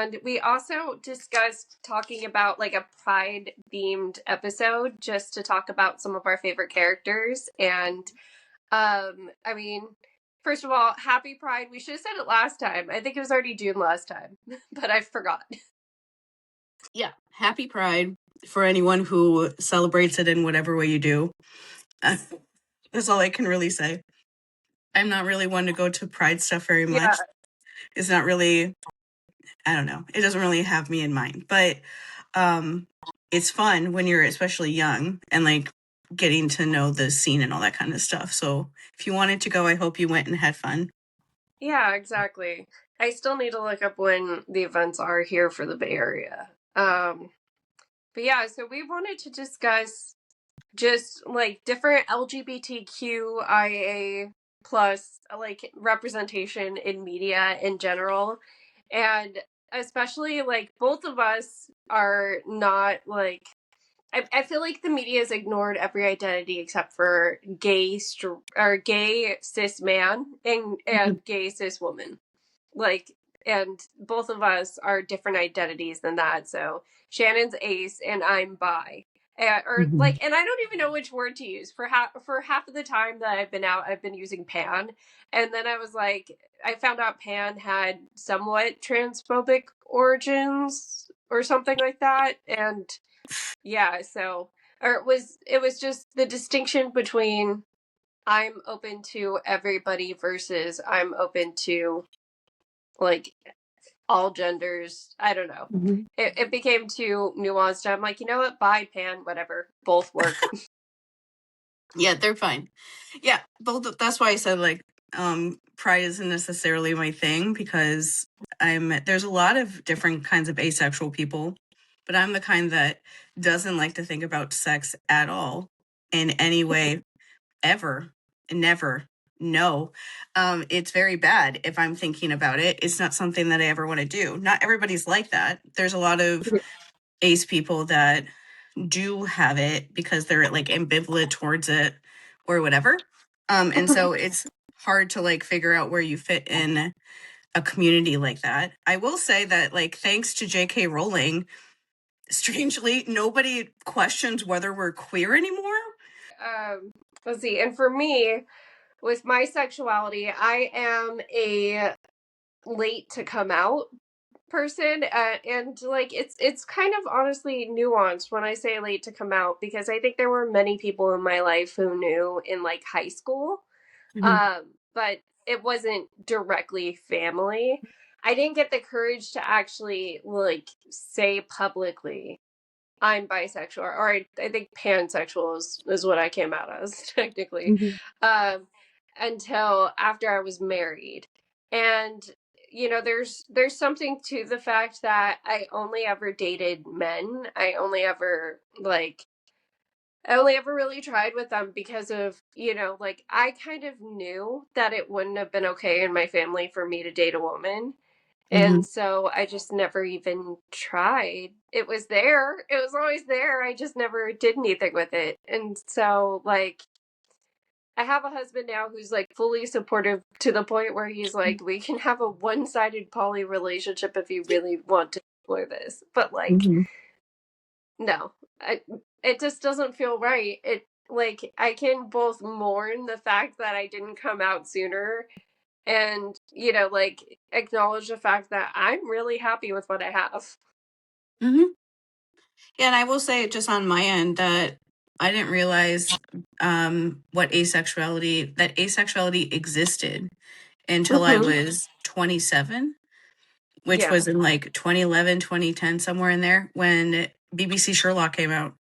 And we also discussed talking about like a Pride themed episode just to talk about some of our favorite characters. And I mean, first of all, happy Pride. We should have said it last time. I think it was already June last time, but I forgot. Yeah, happy Pride for anyone who celebrates it in whatever way you do. That's all I can really say. I'm not really one to go to Pride stuff very much. Yeah. It's not really, I don't know. It doesn't really have me in mind. But it's fun when you're especially young and like getting to know the scene and all that kind of stuff. So if you wanted to go, I hope you went and had fun. Yeah, exactly. I still need to look up when the events are here for the Bay Area. But yeah, so we wanted to discuss just like different LGBTQIA plus like representation in media in general. And especially like both of us are not like I feel like the media has ignored every identity except for gay cis man and gay cis woman. Like, and both of us are different identities than that. So Shannon's ace and I'm bi. Or like, and I don't even know which word to use for half of the time that I've been out. I've been using pan, and then I was like, I found out pan had somewhat transphobic origins or something like that, and yeah, so or it was just the distinction between I'm open to everybody versus I'm open to like all genders. I don't know. It became too nuanced. I'm like, you know what? Bi, pan, whatever. Both work. Yeah, they're fine. Yeah, both. That's why I said like Pride isn't necessarily my thing because there's a lot of different kinds of asexual people, but I'm the kind that doesn't like to think about sex at all in any way ever. Never. No. It's very bad if I'm thinking about it. It's not something that I ever want to do. Not everybody's like that. There's a lot of ace people that do have it because they're like ambivalent towards it or whatever. And so it's hard to like figure out where you fit in a community like that. I will say that like thanks to J.K. Rowling, strangely, nobody questions whether we're queer anymore. Let's see. And for me, with my sexuality, I am a late to come out person, and like it's kind of honestly nuanced when I say late to come out because I think there were many people in my life who knew in like high school, but it wasn't directly family. I didn't get the courage to actually like say publicly I'm bisexual, or I think pansexual is what I came out as technically, until after I was married. And you know, there's something to the fact that I only ever dated men. I only ever really tried with them because of, you know, like I kind of knew that it wouldn't have been okay in my family for me to date a woman. And so I just never even tried. It was there. It was always there. I just never did anything with it. And so, like, I have a husband now who's like fully supportive to the point where he's like, we can have a one-sided poly relationship if you really want to explore this. But like, no, it just doesn't feel right. It like I can both mourn the fact that I didn't come out sooner and, you know, like acknowledge the fact that I'm really happy with what I have. Yeah, and I will say just on my end that I didn't realize that asexuality existed until I was 27, which was in like 2011, 2010, somewhere in there when BBC Sherlock came out.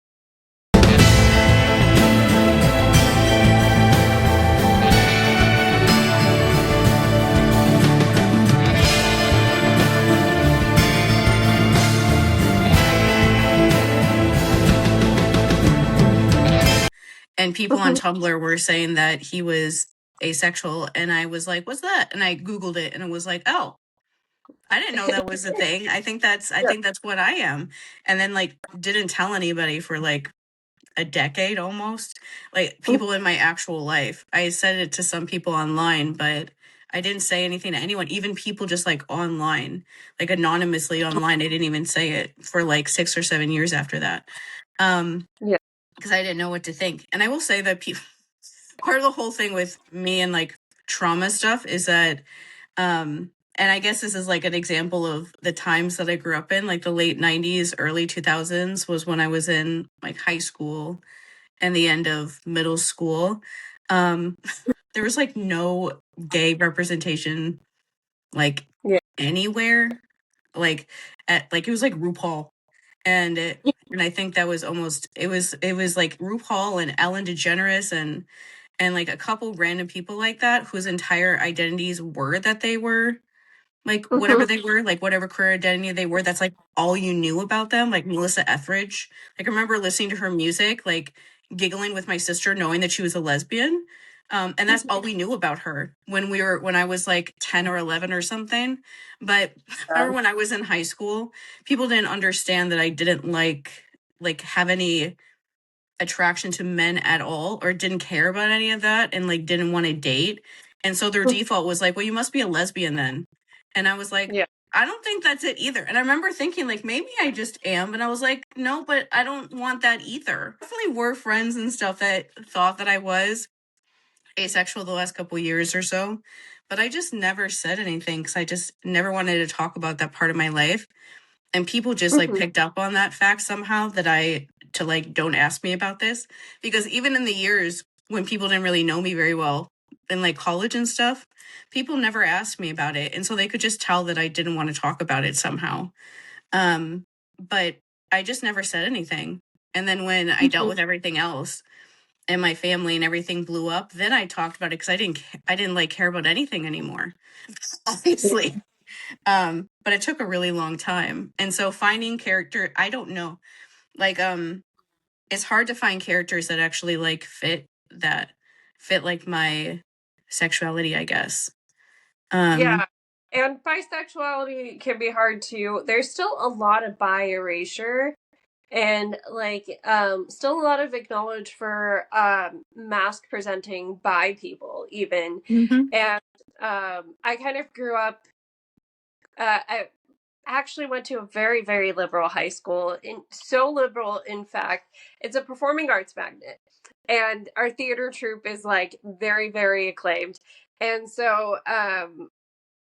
And people on Tumblr were saying that he was asexual. And I was like, what's that? And I Googled it and it was like, oh, I didn't know that was a thing. I think that's what I am. And then like didn't tell anybody for like a decade almost. Like people in my actual life. I said it to some people online, but I didn't say anything to anyone, even people just like online, like anonymously online. I didn't even say it for like 6 or 7 years after that. Yeah. Because I didn't know what to think. And I will say that part of the whole thing with me and like trauma stuff is that, and I guess this is like an example of the times that I grew up in, like the late 90s, early 2000s was when I was in like high school and the end of middle school. Um, there was like no gay representation like Yeah. anywhere. Like at like it was like RuPaul. And I think that was almost it was like RuPaul and Ellen DeGeneres and like a couple random people like that whose entire identities were that they were like whatever Mhm. they were, like whatever career identity they were, that's like all you knew about them, like Melissa Etheridge. Like I remember listening to her music, like giggling with my sister, knowing that she was a lesbian. And that's all we knew about her when I was like 10 or 11 or something. But I Yeah. remember when I was in high school, people didn't understand that I didn't like have any attraction to men at all or didn't care about any of that and like didn't want to date. And so their default was like, well, you must be a lesbian then. And I was like, Yeah. I don't think that's it either. And I remember thinking like maybe I just am. And I was like, no, but I don't want that either. Definitely were friends and stuff that thought that I was asexual the last couple years or so. But I just never said anything because I just never wanted to talk about that part of my life. And people just like Mhm. picked up on that fact somehow that I to like don't ask me about this, because even in the years when people didn't really know me very well in like college and stuff, people never asked me about it, and so they could just tell that I didn't want to talk about it somehow. But I just never said anything. And then when I dealt Mhm. with everything else and my family and everything blew up, then I talked about it because I didn't like care about anything anymore, obviously. But it took a really long time. And so finding character, I don't know. Like, it's hard to find characters that actually like fit like my sexuality, I guess. Um, Yeah. And bisexuality can be hard too. There's still a lot of bi erasure and like still a lot of acknowledge for mask presenting bi people even. mhm, And I kind of grew up I actually went to a very, very liberal high school. So liberal, in fact, it's a performing arts magnet. And our theater troupe is like very, very acclaimed. And so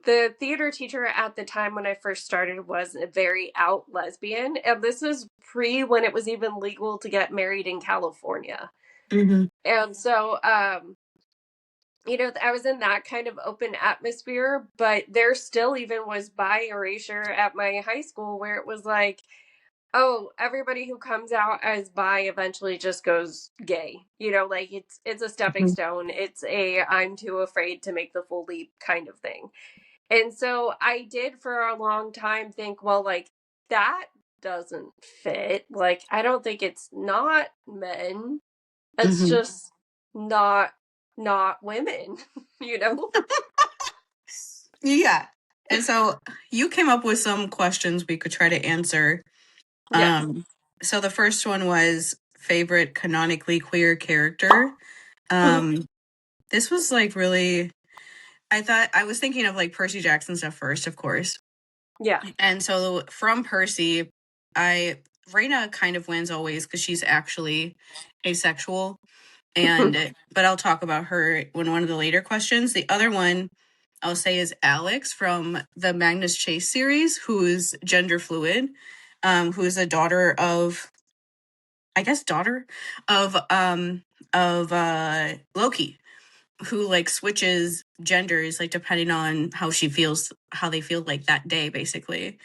the theater teacher at the time when I first started was a very out lesbian. And this is pre when it was even legal to get married in California. mhm, And so I was in that kind of open atmosphere, but there still even was bi erasure at my high school where it was like, oh, everybody who comes out as bi eventually just goes gay. Like it's a stepping mhm, stone. It's a I'm too afraid to make the full leap kind of thing. And so I did for a long time think, well, like that doesn't fit. Like I don't think it's not men. It's mhm. just not women, you know? Yeah. And so you came up with some questions we could try to answer. Yes. Um, so the first one was favorite canonically queer character. Um, this was like really, I thought I was thinking of like Percy Jackson stuff first, of course. Yeah. And so from Percy, I Raina kind of wins always because she's actually asexual. But I'll talk about her when one of the later questions. The other one I'll say is Alex from the Magnus Chase series, who's gender fluid, who's a daughter of, I guess, daughter of Loki, who like switches genders like depending on how they feel like that day, basically.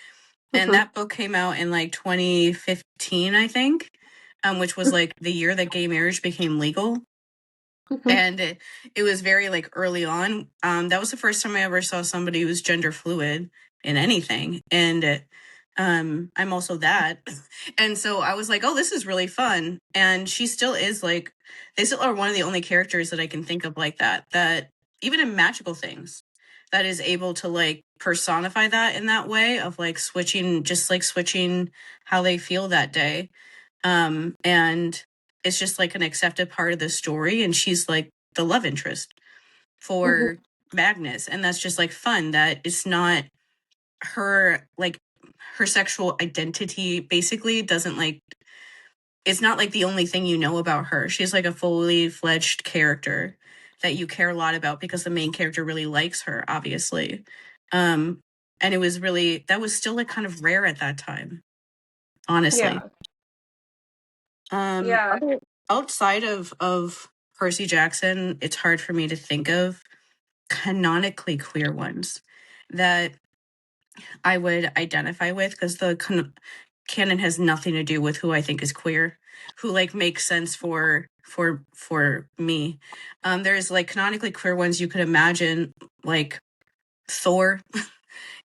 And that book came out in like 2015, I think, which was like the year that gay marriage became legal. And it was very like early on. That was the first time I ever saw somebody who was gender fluid in anything. And I'm also that. And so I was like, oh, this is really fun. And she still is like, they still are one of the only characters that I can think of like that even in magical things, that is able to like personify that in that way of like switching how they feel that day. And it's just like an accepted part of the story. And she's like the love interest for Magnus, and that's just like fun. That it's not her, like, her sexual identity basically doesn't, like, it's not like the only thing you know about her. She's like a fully fledged character that you care a lot about because the main character really likes her, obviously. And it was really, that was still like kind of rare at that time, honestly. Yeah. Outside of Percy Jackson, it's hard for me to think of canonically queer ones that I would identify with, because the canon has nothing to do with who I think is queer, who like makes sense for me. There's like canonically queer ones you could imagine, like Thor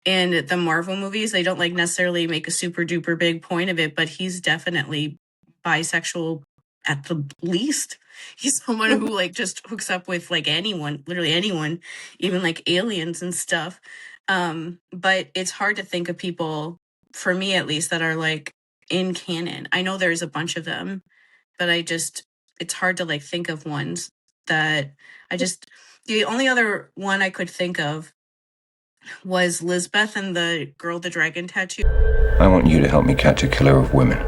in the Marvel movies. They don't like necessarily make a super duper big point of it, but he's definitely bisexual at the least. He's someone who like just hooks up with like anyone, literally anyone, even like aliens and stuff. But it's hard to think of people, for me at least, that are like in canon. I know there's a bunch of them, but it's hard to like think of ones that the only other one I could think of was Lisbeth and the girl with the dragon tattoo. I want you to help me catch a killer of women.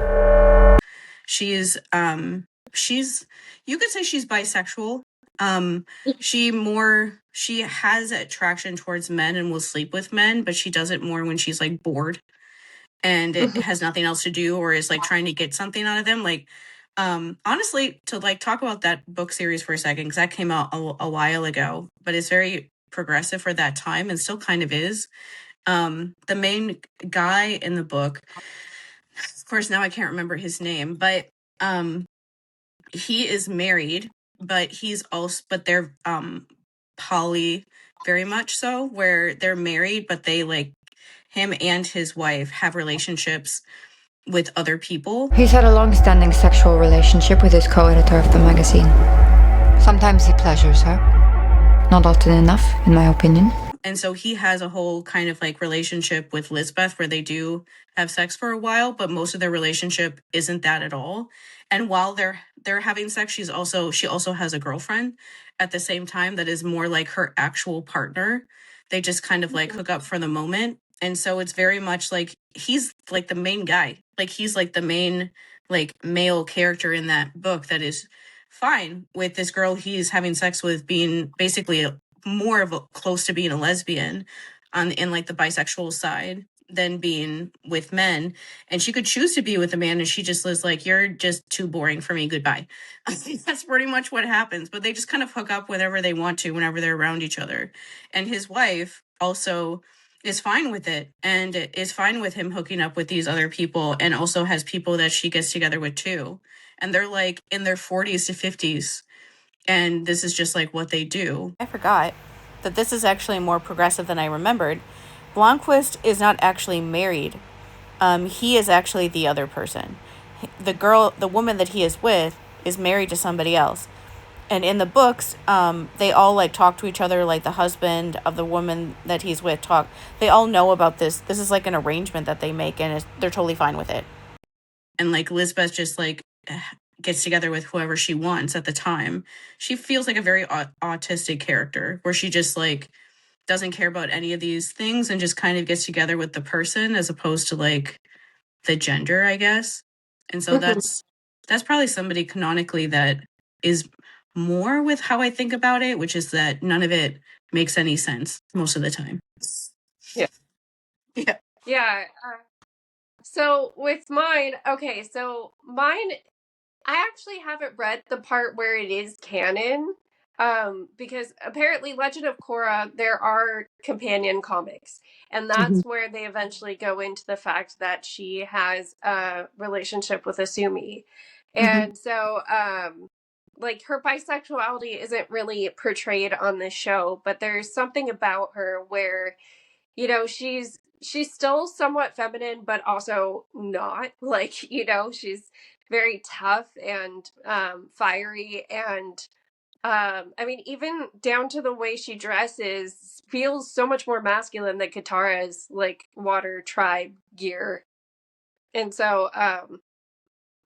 She's you could say she's bisexual. She has attraction towards men and will sleep with men, but she does it more when she's like bored and it has nothing else to do, or is like trying to get something out of them. Like, honestly, to like talk about that book series for a second, because that came out a while ago, but it's very progressive for that time and still kind of is. The main guy in the book, of course, now I can't remember his name, but he is married, but they're poly, very much so, where they're married, but they like, him and his wife have relationships with other people. He's had a long-standing sexual relationship with his co-editor of the magazine. Sometimes he pleasures her. Not often enough, in my opinion. And so he has a whole kind of like relationship with Lisbeth where they do have sex for a while, but most of their relationship isn't that at all. And while they're having sex, she also has a girlfriend at the same time that is more like her actual partner. They just kind of like hook up for the moment. And so it's very much like he's like the main guy. Like he's like the main like male character in that book that is fine with this girl he's having sex with being basically more of a close to being a lesbian in like the bisexual side than being with men. And she could choose to be with a man, and she just was like, you're just too boring for me, goodbye. I think that's pretty much what happens. But they just kind of hook up whenever they want to, whenever they're around each other. And his wife also is fine with it, and is fine with him hooking up with these other people, and also has people that she gets together with too. And they're like in their 40s to 50s, and this is just like what they do. I forgot that this is actually more progressive than I remembered. Blomquist is not actually married. He is actually the other person. The woman that he is with, is married to somebody else. And in the books, they all like talk to each other, like the husband of the woman that he's with talk. They all know about this. This is like an arrangement that they make, and they're totally fine with it. And like Lisbeth just like gets together with whoever she wants at the time. She feels like a very autistic character, where she just like doesn't care about any of these things and just kind of gets together with the person as opposed to like the gender, I guess. And so that's probably somebody canonically that is more with how I think about it, which is that none of it makes any sense most of the time. Yeah. Yeah. Yeah. So with mine, I actually haven't read the part where it is canon, because apparently Legend of Korra, there are companion comics, and that's where they eventually go into the fact that she has a relationship with Asumi. And so like her bisexuality isn't really portrayed on this show, but there's something about her where, you know, she's still somewhat feminine, but also not. Like, you know, she's very tough and fiery, and I mean, even down to the way she dresses feels so much more masculine than Katara's like water tribe gear. And so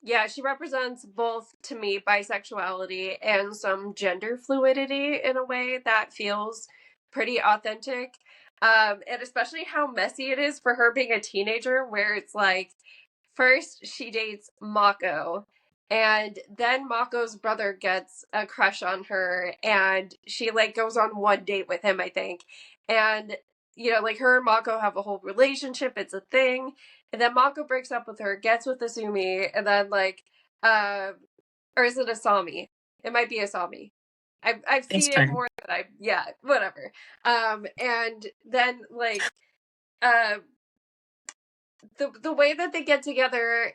yeah, she represents both, to me, bisexuality and some gender fluidity in a way that feels pretty authentic. And especially how messy it is for her being a teenager, where it's like, first she dates Mako, and then Mako's brother gets a crush on her, and she like goes on one date with him, I think. And like her and Mako have a whole relationship, it's a thing. And then Mako breaks up with her, gets with Asumi, and then like or is it Asami? It might be Asami. I've It's seen it fine. more than whatever. And then like uh the way that they get together,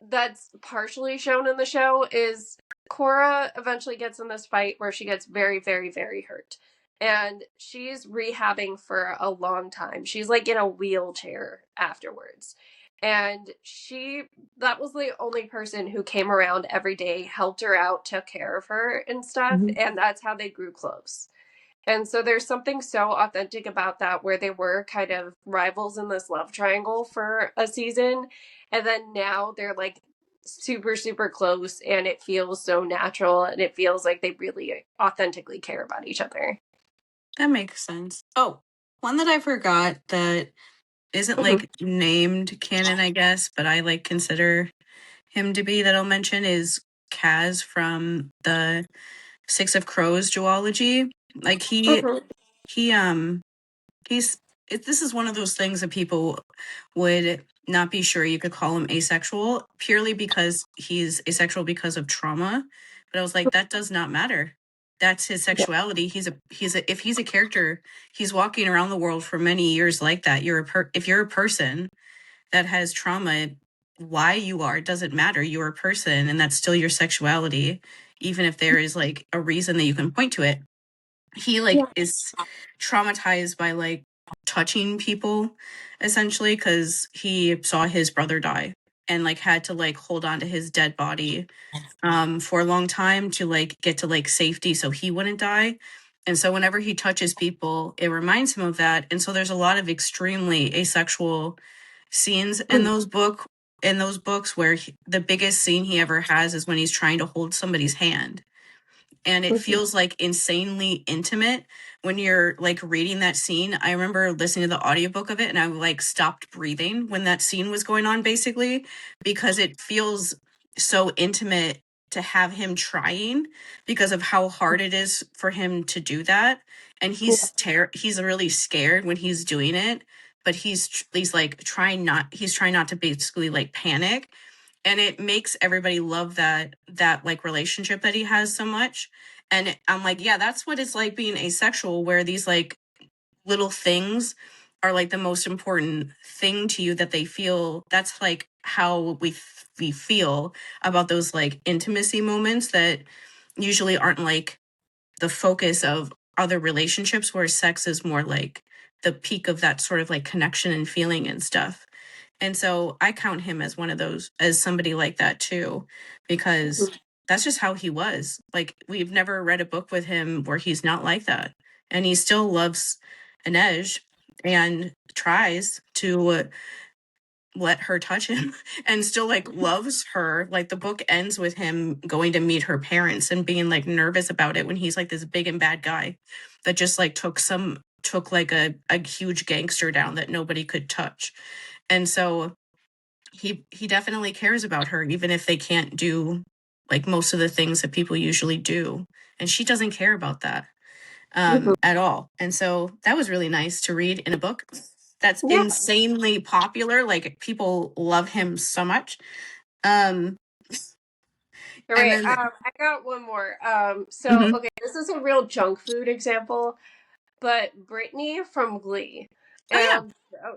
that's partially shown in the show, is Cora eventually gets in this fight where she gets very, very, very hurt. And she's rehabbing for a long time. She's like in a wheelchair afterwards. And that was the only person who came around every day, helped her out, took care of her and stuff. Mhm. And that's how they grew close. And so there's something so authentic about that, where they were kind of rivals in this love triangle for a season. And then now they're like super, super close, and it feels so natural, and it feels like they really authentically care about each other. That makes sense. Oh, one that I forgot that isn't Mhm. like named canon, I guess, but I like consider him to be, that I'll mention, is Kaz from the Six of Crows duology. Like Mhm. he he's this is one of those things that people would not be sure you could call him asexual, purely because he's asexual because of trauma. But I was like, that does not matter. That's his sexuality. If he's a character, he's walking around the world for many years like that. If you're a person that has trauma, why you are, it doesn't matter. You're a person, and that's still your sexuality, even if there is like a reason that you can point to it. He like Yeah. is traumatized by like touching people, essentially, because he saw his brother die and like had to like hold on to his dead body for a long time to like get to like safety so he wouldn't die. And so whenever he touches people, it reminds him of that. And so there's a lot of extremely asexual scenes in those books where the biggest scene he ever has is when he's trying to hold somebody's hand, and it feels like insanely intimate when you're like reading that scene. I remember listening to the audiobook of it, and I like stopped breathing when that scene was going on, basically, because it feels so intimate to have him trying, because of how hard it is for him to do that. And he's really scared when he's doing it, but he's like he's trying not to basically like panic. And it makes everybody love that like relationship that he has so much. And I'm like, yeah, that's what it's like being asexual, where these like little things are like the most important thing to you, that they feel. That's like how we feel about those like intimacy moments that usually aren't like the focus of other relationships, where sex is more like the peak of that sort of like connection and feeling and stuff. And so I count him as one of those, as somebody like that too, because that's just how he was. Like, we've never read a book with him where he's not like that. And he still loves Inej and tries to let her touch him and still like loves her. Like, the book ends with him going to meet her parents and being like nervous about it when he's like this big and bad guy that just like took like a huge gangster down that nobody could touch. And so he definitely cares about her, even if they can't do like most of the things that people usually do. And she doesn't care about that at all. And so that was really nice to read in a book that's Yeah. insanely popular. Like, people love him so much. Um, All and right. then, I got one more. So mhm. okay, this is a real junk food example, but Brittany from Glee. Oh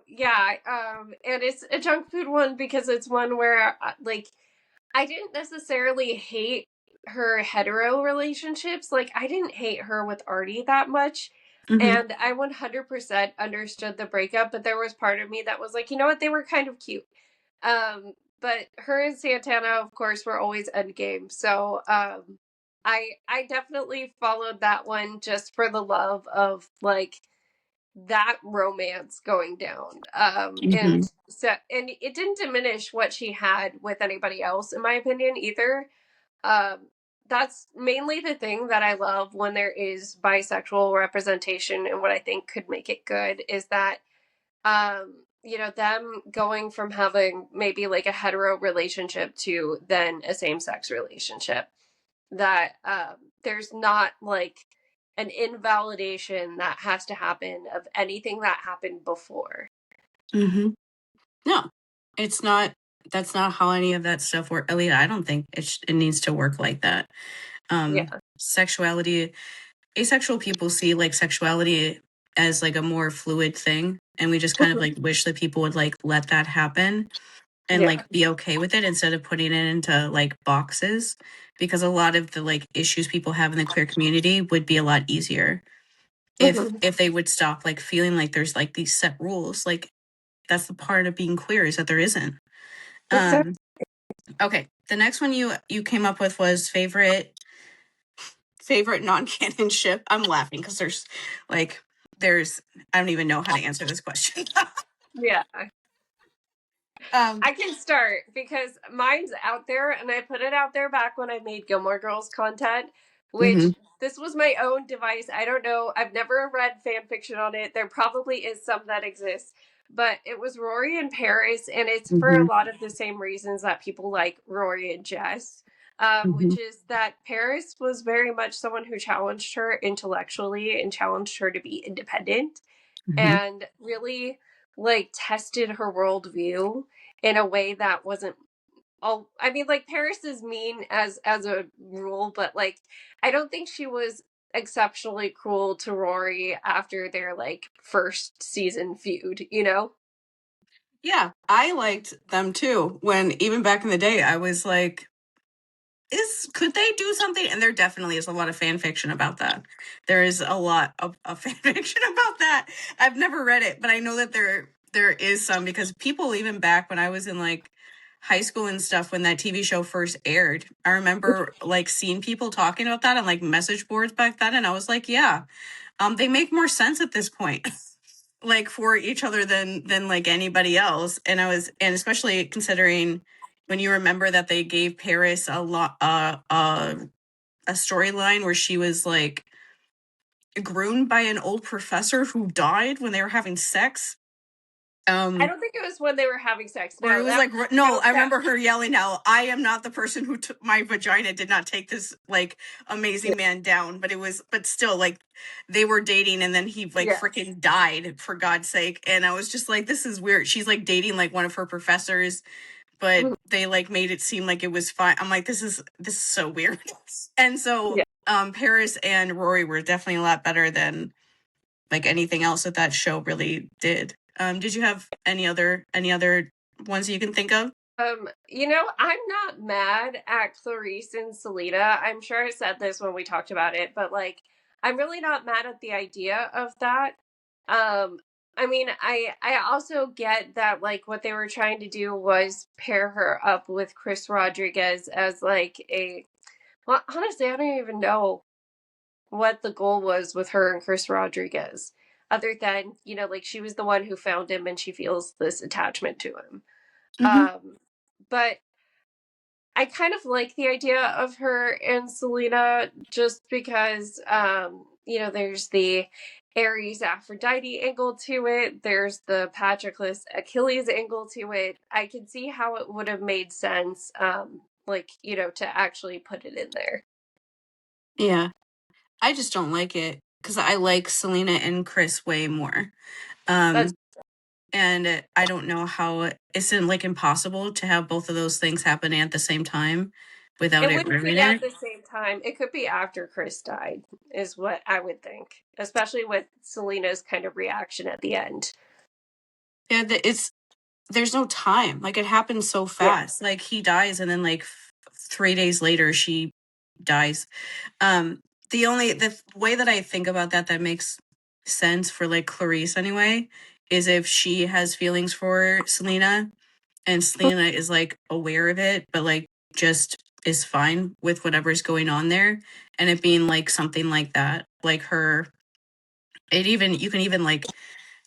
yeah. And and it's a junk food one because it's one where like I didn't necessarily hate her hetero relationships. Like, I didn't hate her with Artie that much. Hmm. And I 100% understood the breakup, but there was part of me that was like, you know what, they were kind of cute. But her and Santana, of course, were always endgame. So I definitely followed that one just for the love of like that romance going down. Hmm. And it didn't diminish what she had with anybody else, in my opinion, either. Um, that's mainly the thing that I love when there is bisexual representation, and what I think could make it good is that them going from having maybe like a hetero relationship to then a same-sex relationship, that there's not like an invalidation that has to happen of anything that happened before. Mm-hmm. No, it's not. That's not how any of that stuff works. At least I don't think it needs to work like that. Sexuality, asexual people see like sexuality as like a more fluid thing, and we just kind of like wish that people would like let that happen and like be okay with it instead of putting it into like boxes, because a lot of the like issues people have in the queer community would be a lot easier if they would stop like feeling like there's like these set rules. Like that's the part of being queer, is that there isn't. Okay, the next one you came up with was favorite non-canon ship. I'm laughing because there's I don't even know how to answer this question. Yeah. I can start because mine's out there, and I put it out there back when I made Gilmore Girls content, which this was my own device. I don't know. I've never read fan fiction on it. There probably is some that exists, but it was Rory and Paris, and it's for a lot of the same reasons that people like Rory and Jess, which is that Paris was very much someone who challenged her intellectually and challenged her to be independent and really like tested her worldview in a way that wasn't I mean, like, Paris is mean as a rule, but like I don't think she was exceptionally cruel to Rory after their like first season feud, you know? Yeah, I liked them too. When even back in the day, I was like, could they do something? And there definitely is a lot of fan fiction about that. There is a lot of fan fiction about that. I've never read it, but I know that there is some, because people even back when I was in like high school and stuff, when that TV show first aired, I remember like seeing people talking about that on like message boards back then, and I was like, yeah, they make more sense at this point. Like for each other than like anybody else. And especially considering when you remember that they gave Paris a storyline where she was like groomed by an old professor who died when they were having sex. I don't think it was when they were having sex. No, it was like, no, I remember her yelling out, "I am not the person who took my vagina, did not take this like amazing man down." But still, like they were dating, and then he like freaking died, for God's sake. And I was just like, this is weird. She's like dating like one of her professors, but they like made it seem like it was fine. I'm like, this is so weird. And so Paris and Rory were definitely a lot better than like anything else that show really did. Did you have any other ones that you can think of? I'm not mad at Clarice and Selena. I'm sure I said this when we talked about it, but like I'm really not mad at the idea of that. I mean, I also get that like what they were trying to do was pair her up with Chris Rodriguez as like well, honestly, I don't even know what the goal was with her and Chris Rodriguez, other than, like she was the one who found him and she feels this attachment to him. But I kind of like the idea of her and Selena just because, there's the Ares Aphrodite angle to it. There's the Patroclus Achilles angle to it. I can see how it would have made sense, to actually put it in there. Yeah. I just don't like it because I like Selena and Chris way more. And I don't know how it's like impossible to have both of those things happening at the same time without it wouldn't ruining be at it. the same time. It could be after Chris died, is what I would think, especially with Selena's kind of reaction at the end. Yeah, there's no time. Like it happens so fast. Like he dies, and then like 3 days later she dies. The way that I think about that makes sense for like Clarice anyway is if she has feelings for Selena and Selena is like aware of it, but like just is fine with whatever's going on there, and it being like something like that, like you can even like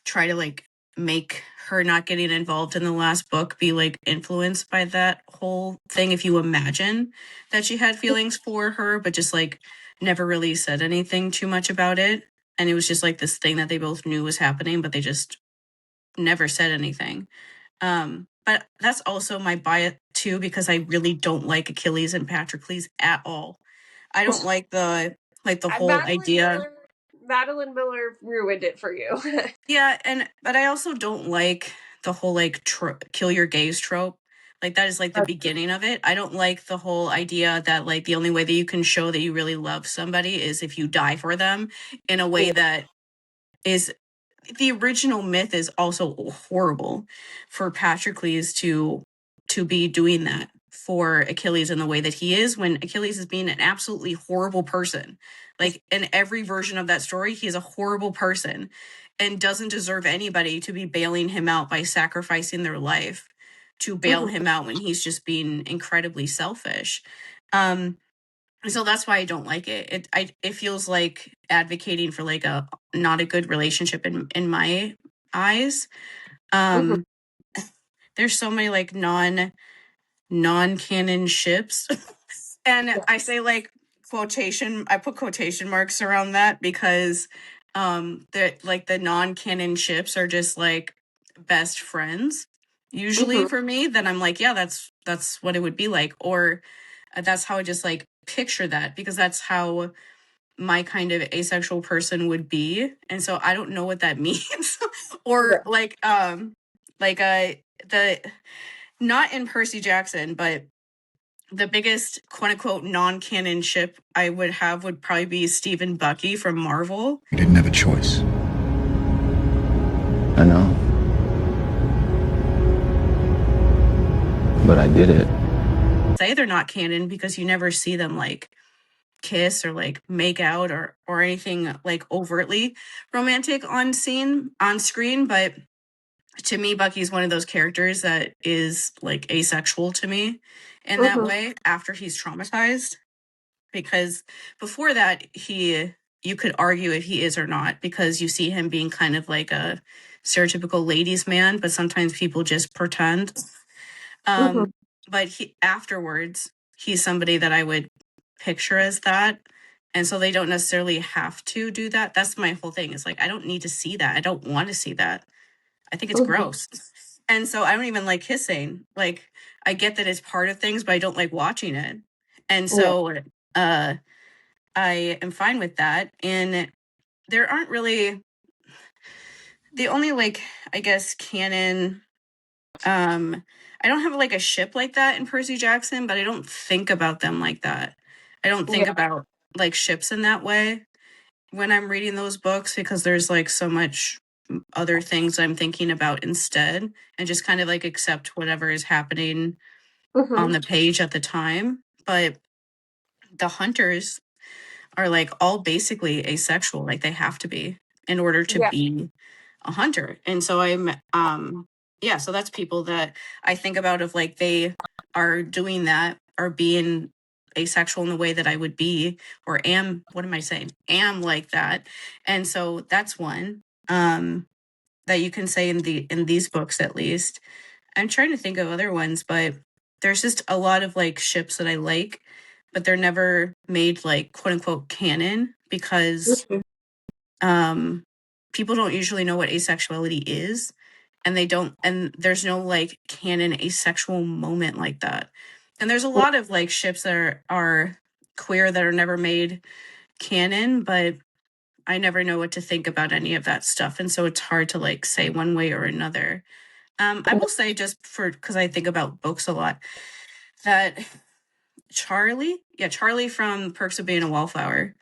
try to like make her not getting involved in the last book be like influenced by that whole thing. If you imagine that she had feelings for her, but just like never really said anything too much about it. And it was just like this thing that they both knew was happening, but they just never said anything. But that's also my bias too, because I really don't like Achilles and Patroclus at all. I don't like the whole idea. Madeline Miller ruined it for you. Yeah, but I also don't like the whole like kill your gays trope. Like that is like the beginning of it. I don't like the whole idea that like the only way that you can show that you really love somebody is if you die for them in a way that is the original myth is also horrible for Patroclus to be doing that for Achilles in the way that he is, when Achilles is being an absolutely horrible person. Like in every version of that story, he is a horrible person and doesn't deserve anybody to be bailing him out by sacrificing their life to bail him out when he's just being incredibly selfish. So that's why I don't like it. It feels like advocating for like a not a good relationship in my eyes. There's so many like non-canon ships. And I say like I put quotation marks around that because the non-canon ships are just like best friends usually for me. Then I'm like, yeah, that's what it would be like, or that's how I just like picture that, because that's how my kind of asexual person would be. And so I don't know what that means. Or the not in Percy Jackson, but the biggest quote unquote non-canon ship I would have would probably be Steve and Bucky from Marvel. You didn't have a choice. I know. But I did it. Say they're not canon because you never see them like kiss or like make out or anything like overtly romantic on screen. But to me, Bucky's one of those characters that is like asexual to me in that way after he's traumatized, because before that you could argue if he is or not, because you see him being kind of like a stereotypical ladies man, but sometimes people just pretend. But afterwards he's somebody that I would picture as that. And so they don't necessarily have to do that. That's my whole thing, is like, I don't need to see that. I don't want to see that. I think it's gross. And so I don't even like kissing. Like, I get that it's part of things, but I don't like watching it. And so I am fine with that. And there aren't really, the only like, I guess, canon, I don't have like a ship like that in Percy Jackson, but I don't think about them like that. I don't think about like ships in that way when I'm reading those books, because there's like so much other things I'm thinking about instead, and just kind of like accept whatever is happening on the page at the time. But the hunters are like all basically asexual, like they have to be in order to be a hunter. And so so that's people that I think about, of like they are doing that, or being asexual in the way that I would be, or am like that. And so that's one that you can say in these books, at least. I'm trying to think of other ones, but there's just a lot of like ships that I like, but they're never made like quote unquote canon, because people don't usually know what asexuality is, and there's no like canon asexual moment like that. And there's a lot of like ships that are queer that are never made canon, but I never know what to think about any of that stuff. And so it's hard to like say one way or another. I will say, just because I think about books a lot, that Charlie from Perks of Being a Wallflower,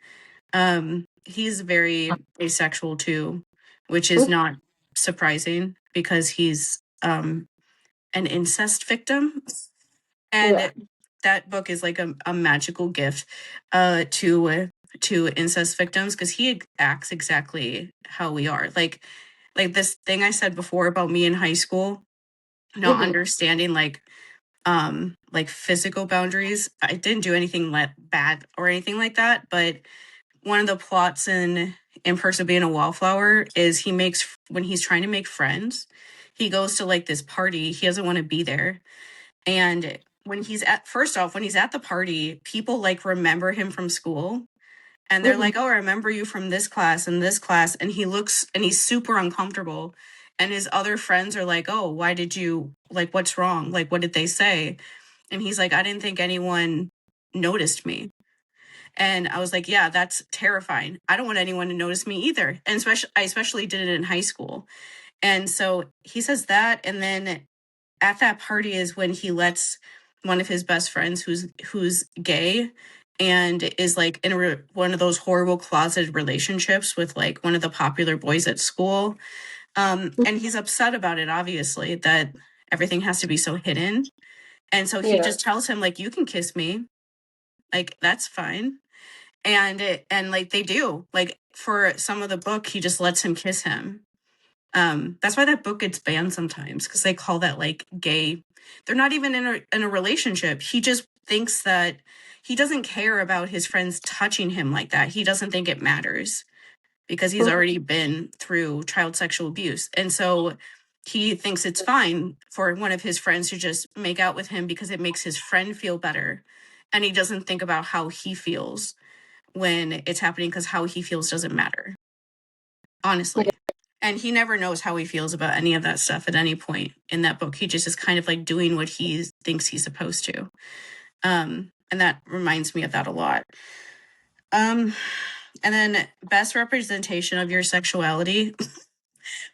he's very asexual too, which is not surprising because he's an incest victim. And that book is like a magical gift to incest victims, because he acts exactly how we are. Like this thing I said before about me in high school, not understanding like physical boundaries. I didn't do anything bad or anything like that, but one of the plots in Perks of Being a Wallflower is when he's trying to make friends, he goes to like this party. He doesn't want to be there. And when he's at the party, people like remember him from school. And they're like, oh, I remember you from this class and this class. And he looks and he's super uncomfortable. And his other friends are like, oh, why did you, like, what's wrong? Like, what did they say? And he's like, I didn't think anyone noticed me. And I was like, yeah, that's terrifying. I don't want anyone to notice me either. And I especially did it in high school. And so he says that. And then at that party is when he lets one of his best friends who's gay and is like in one of those horrible closeted relationships with like one of the popular boys at school. And he's upset about it, obviously, that everything has to be so hidden. And so he just tells him, like, you can kiss me. Like, that's fine. And like they do. Like for some of the book, he just lets him kiss him. That's why that book gets banned sometimes, because they call that like gay. They're not even in a relationship. He just thinks that he doesn't care about his friends touching him like that. He doesn't think it matters because he's already been through child sexual abuse. And so he thinks it's fine for one of his friends to just make out with him because it makes his friend feel better. And he doesn't think about how he feels when it's happening, because how he feels doesn't matter, honestly. And he never knows how he feels about any of that stuff at any point in that book. He just is kind of like doing what he thinks he's supposed to. And that reminds me of that a lot. And then best representation of your sexuality.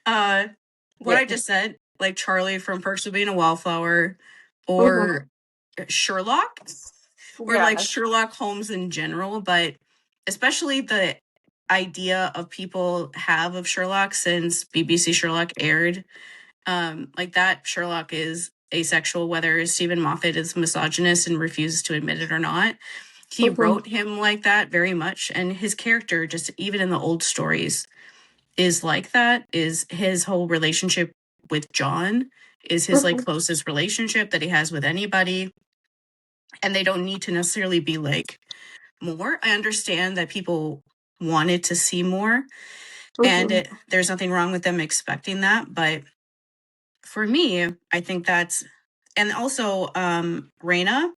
What I just said, like Charlie from Perks of Being a Wallflower, or Sherlock, or like Sherlock Holmes in general, but especially the idea of people have of Sherlock since BBC Sherlock aired. Like that Sherlock is asexual, whether Stephen Moffat is misogynist and refuses to admit it or not. He wrote him like that very much, and his character, just even in the old stories, is like that. Is his whole relationship with John is his like closest relationship that he has with anybody, and they don't need to necessarily be like more. I understand that people wanted to see more, and there's nothing wrong with them expecting that, but for me, I think that's, and also Raina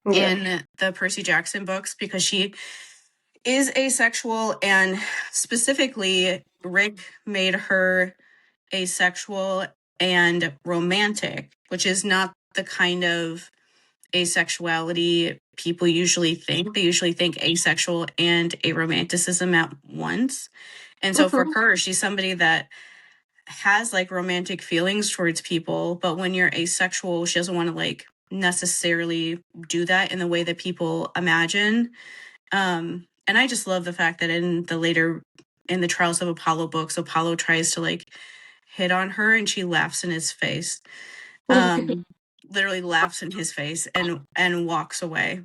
in the Percy Jackson books, because she is asexual, and specifically Rick made her asexual and romantic, which is not the kind of asexuality people usually think. They usually think asexual and aromanticism at once. And so for her, she's somebody that has like romantic feelings towards people, but when you're asexual, she doesn't want to like necessarily do that in the way that people imagine. And I just love the fact that in the Trials of Apollo books, Apollo tries to like hit on her and she laughs in his face. Literally laughs in his face and walks away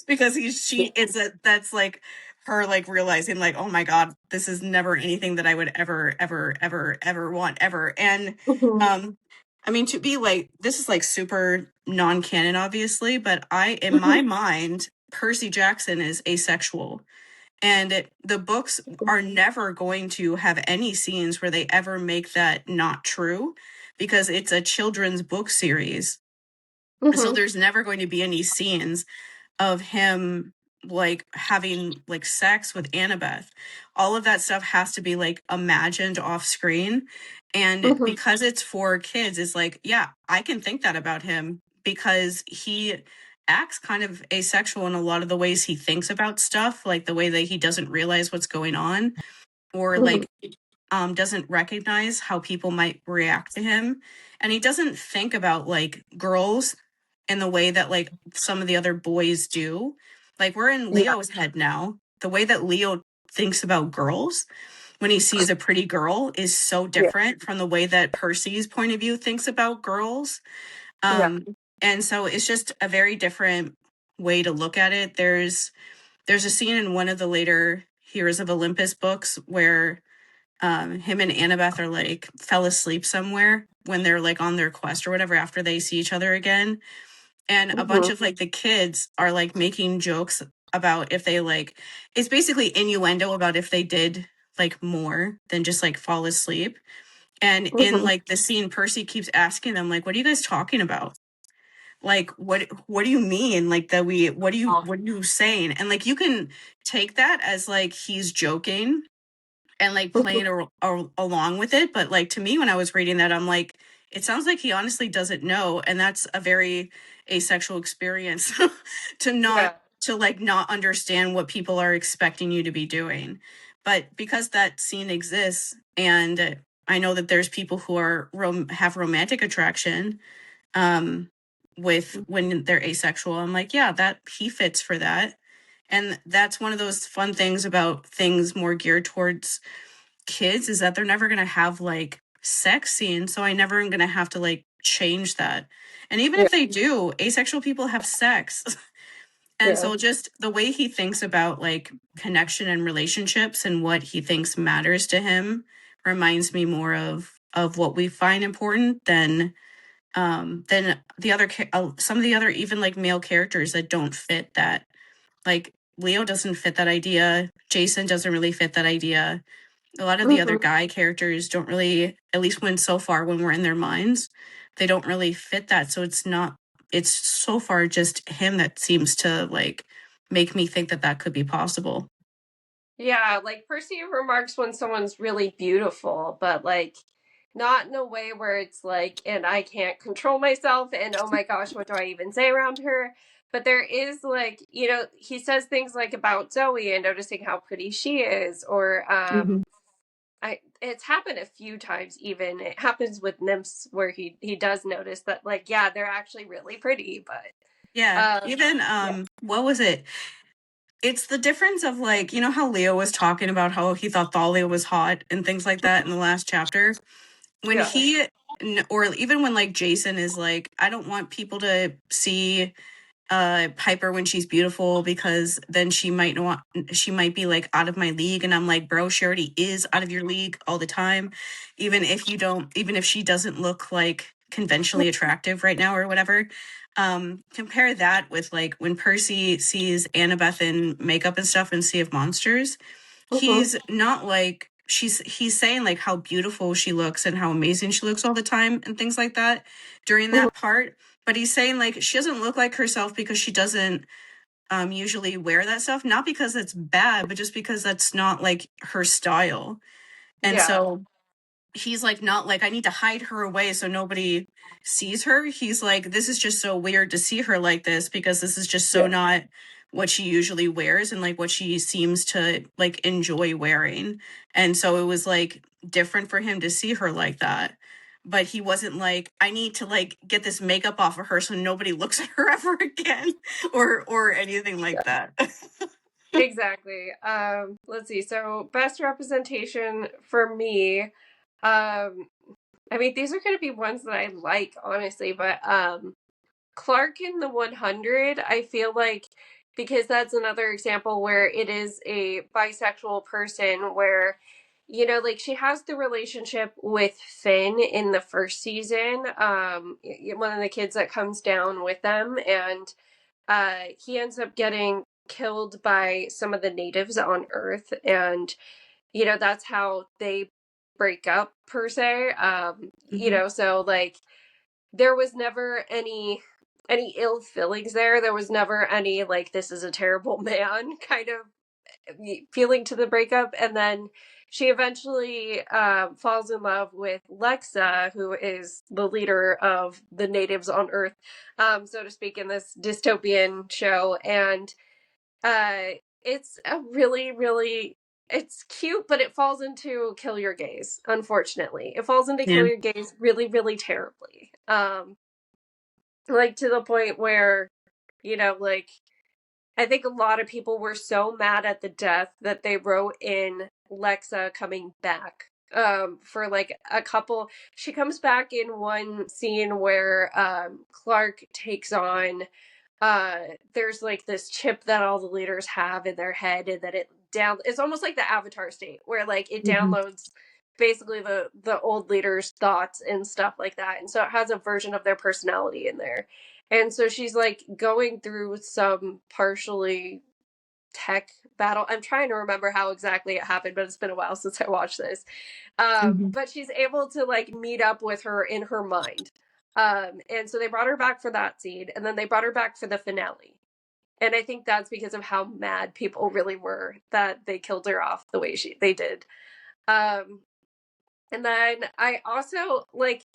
because that's like her like realizing like, oh my God, this is never anything that I would ever want ever. And I mean, to be like, this is like super non-canon, obviously, but in my mind, Percy Jackson is asexual. And the books are never going to have any scenes where they ever make that not true, because it's a children's book series. So there's never going to be any scenes of him like having like sex with Annabeth. All of that stuff has to be like imagined off screen. And because it's for kids, it's like, yeah, I can think that about him, because he acts kind of asexual in a lot of the ways he thinks about stuff, like the way that he doesn't realize what's going on, or like doesn't recognize how people might react to him. And he doesn't think about like girls in the way that like some of the other boys do. Like we're in Leo's head now. The way that Leo thinks about girls when he sees a pretty girl is so different from the way that Percy's point of view thinks about girls. And so it's just a very different way to look at it. There's a scene in one of the later Heroes of Olympus books where him and Annabeth are like fell asleep somewhere when they're like on their quest or whatever after they see each other again. And a bunch of like the kids are like making jokes about if they like, it's basically innuendo about if they did like more than just like fall asleep. And in like the scene, Percy keeps asking them, like, what are you guys talking about? Like, what do you mean? Like that what are you saying? And like, you can take that as like he's joking and like playing along with it. But like, to me, when I was reading that, I'm like, it sounds like he honestly doesn't know. And that's a very asexual experience to not understand what people are expecting you to be doing. But because that scene exists, and I know that there's people who are have romantic attraction with when they're asexual, I'm like, yeah, that he fits for that. And that's one of those fun things about things more geared towards kids, is that they're never going to have like sex scenes, so I never am going to have to like change that. And even if they do, asexual people have sex. And so just the way he thinks about like connection and relationships and what he thinks matters to him reminds me more of what we find important than the other some of the other even like male characters that don't fit that. Like Leo doesn't fit that idea. Jason doesn't really fit that idea. A lot of the other guy characters don't really, at least when we're in their minds, they don't really fit that. So it's so far just him that seems to like make me think that could be possible. Yeah, like Percy remarks when someone's really beautiful, but like not in a way where it's like, and I can't control myself, and oh my gosh, what do I even say around her? But there is like, he says things like about Zoe and noticing how pretty she is, or it's happened a few times. Even it happens with nymphs where he does notice that, like, yeah, they're actually really pretty. But even what was it? It's the difference of like, you know how Leo was talking about how he thought Thalia was hot and things like that in the last chapter, when he, or even when like Jason is like, I don't want people to see Piper when she's beautiful, because then she might be like out of my league. And I'm like, bro, she already is out of your league all the time. Even if she doesn't look like conventionally attractive right now or whatever. Compare that with like when Percy sees Annabeth in makeup and stuff in Sea of Monsters. He's not like, he's saying like how beautiful she looks and how amazing she looks all the time and things like that during that part. But he's saying like she doesn't look like herself because she doesn't usually wear that stuff. Not because it's bad, but just because that's not like her style. And so he's like, not like I need to hide her away so nobody sees her. He's like, this is just so weird to see her like this, because this is just so not what she usually wears and like what she seems to like enjoy wearing. And so it was like different for him to see her like that. But he wasn't like, I need to like get this makeup off of her so nobody looks at her ever again or anything like that. Exactly. Let's see. So best representation for me, I mean, these are going to be ones that I like, honestly, but Clark in the 100, I feel like, because that's another example where it is a bisexual person where, like she has the relationship with Finn in the first season, one of the kids that comes down with them, and he ends up getting killed by some of the natives on Earth, and that's how they break up per se. So like there was never any ill feelings there. There was never any like this is a terrible man kind of feeling to the breakup. And then she eventually falls in love with Lexa, who is the leader of the natives on Earth, so to speak, in this dystopian show. And it's a really, really, it's cute, but it falls into kill your gaze, unfortunately. It falls into kill your gaze really, really terribly. Like to the point where, like I think a lot of people were so mad at the death that they wrote in Lexa coming back. For like a couple, she comes back in one scene where Clark takes on there's like this chip that all the leaders have in their head, and that it's almost like the Avatar state where like it downloads basically the old leaders' thoughts and stuff like that, and so it has a version of their personality in there. And so she's like going through some partially tech battle. I'm trying to remember how exactly it happened, but it's been a while since I watched this. But she's able to like meet up with her in her mind. And so they brought her back for that scene, and then they brought her back for the finale. And I think that's because of how mad people really were that they killed her off the way they did. And then I also like,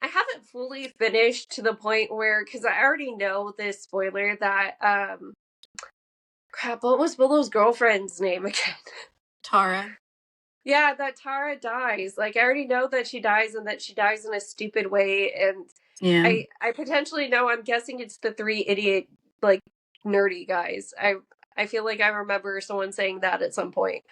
I haven't fully finished to the point where, because I already know this spoiler that crap, what was Willow's girlfriend's name again? Tara. Yeah, that Tara dies. Like, I already know that she dies, and that she dies in a stupid way. And Yeah. I potentially know, I'm guessing it's the 3 idiot, like, nerdy guys. I feel like I remember someone saying that at some point.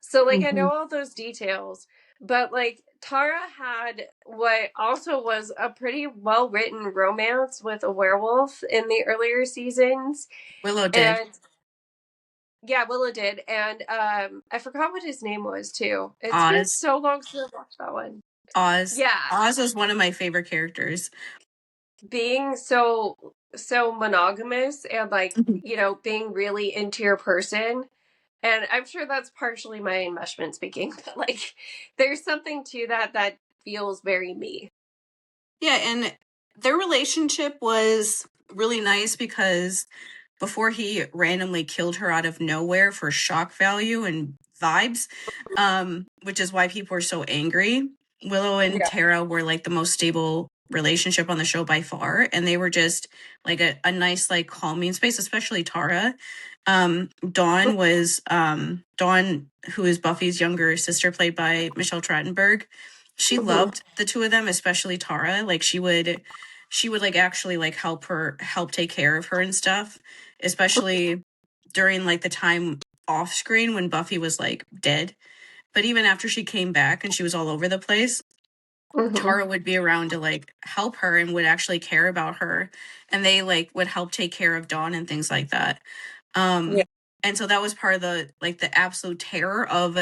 So, like, I know all those details, but, like, Tara had what also was a pretty well-written romance with a werewolf in the earlier seasons. Willow did. And yeah, Willow did. And I forgot what his name was, too. It's been Oz. so long since I watched that one. Oz. Yeah. Oz was one of my favorite characters. Being so monogamous and, like, you know, being really into your person. And I'm sure that's partially my enmeshment speaking, but, like, there's something to that feels very me. Yeah, and their relationship was really nice because before he randomly killed her out of nowhere for shock value and vibes, which is why people were so angry, Willow and Tara were like the most stable relationship on the show by far, and they were just like a nice, like, calming space, especially Tara. Dawn was Dawn, who is Buffy's younger sister, played by Michelle Trachtenberg. She loved the two of them, especially Tara. Like, she would like actually like help take care of her and stuff, especially during like the time off screen when Buffy was like dead. But even after she came back and she was all over the place, Tara would be around to like help her and would actually care about her, and they like would help take care of Dawn and things like that. And so that was part of the like the absolute terror of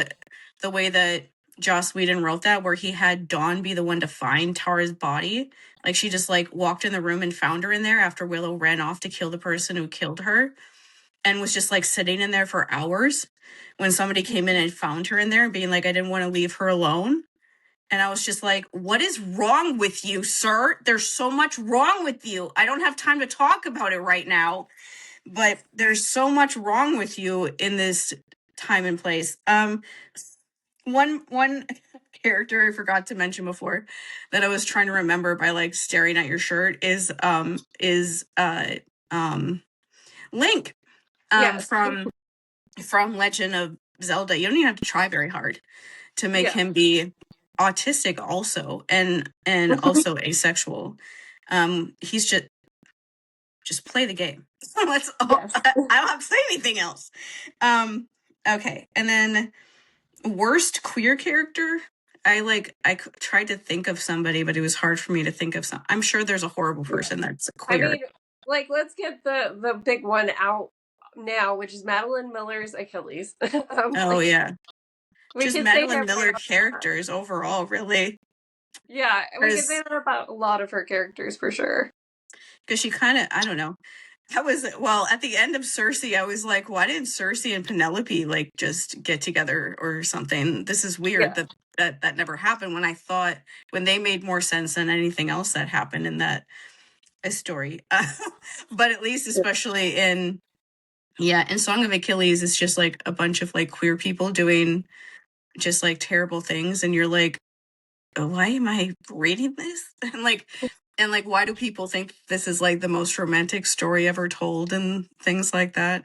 the way that Joss Whedon wrote that, where he had Dawn be the one to find Tara's body. Like, she just like walked in the room and found her in there after Willow ran off to kill the person who killed her, and was just like sitting in there for hours when somebody came in and found her in there and being like, I didn't want to leave her alone. And I was just like, what is wrong with you, sir? There's so much wrong with you. I don't have time to talk about it right now, but there's so much wrong with you in this time and place. One character I forgot to mention before that I was trying to remember by like staring at your shirt is Link from Legend of Zelda. You don't even have to try very hard to make him be autistic also and also asexual. He's just play the game. I don't have to say anything else. Okay, and then worst queer character. I tried to think of somebody, but it was hard for me to think of some. I'm sure there's a horrible person that's queer. I mean, like, let's get the big one out now, which is Madeline Miller's Achilles. Yeah. Just Madeline Miller characters that. Overall, really. Yeah, we can say that about a lot of her characters for sure. Because she kind of, I don't know. That was, well, at the end of Cersei, I was like, why didn't Cersei and Penelope like just get together or something? This is weird that never happened, when I thought when they made more sense than anything else that happened in that story. But at least, especially in Song of Achilles, it's just like a bunch of like queer people doing just like terrible things, and you're like, why am I reading this? And like why do people think this is like the most romantic story ever told and things like that?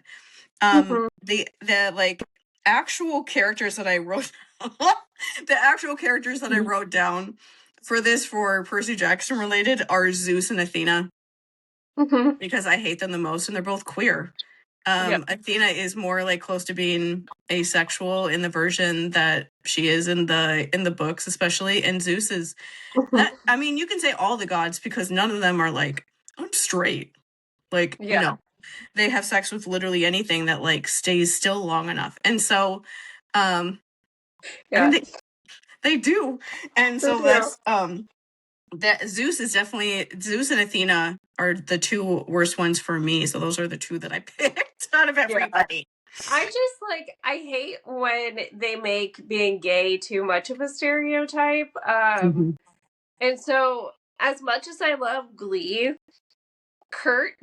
The like actual characters that I wrote I wrote down for this, for Percy Jackson related, are Zeus and Athena, because I hate them the most, and they're both queer. Athena is more like close to being asexual in the version that she is in the books, especially, and Zeus is that, I mean, you can say all the gods, because none of them are like, I'm straight. Like, no, they have sex with literally anything that like stays still long enough. And so I mean, they do. And so that's that Zeus and Athena are the two worst ones for me. So those are the two that I picked. It's not of everybody. I just I hate when they make being gay too much of a stereotype. And so as much as I love Glee, Kurt,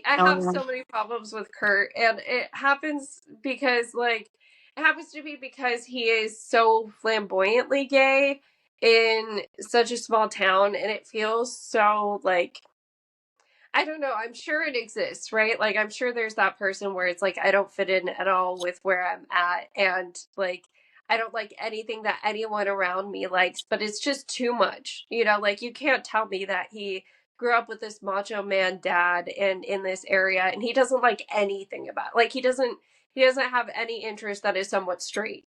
I have so many problems with Kurt, and it happens because it happens to be because he is so flamboyantly gay in such a small town, and it feels so I don't know. I'm sure it exists, right? I'm sure there's that person where it's I don't fit in at all with where I'm at. And I don't like anything that anyone around me likes, but it's just too much. You know, you can't tell me that he grew up with this macho man dad and in this area and he doesn't like anything about he doesn't have any interest that is somewhat straight.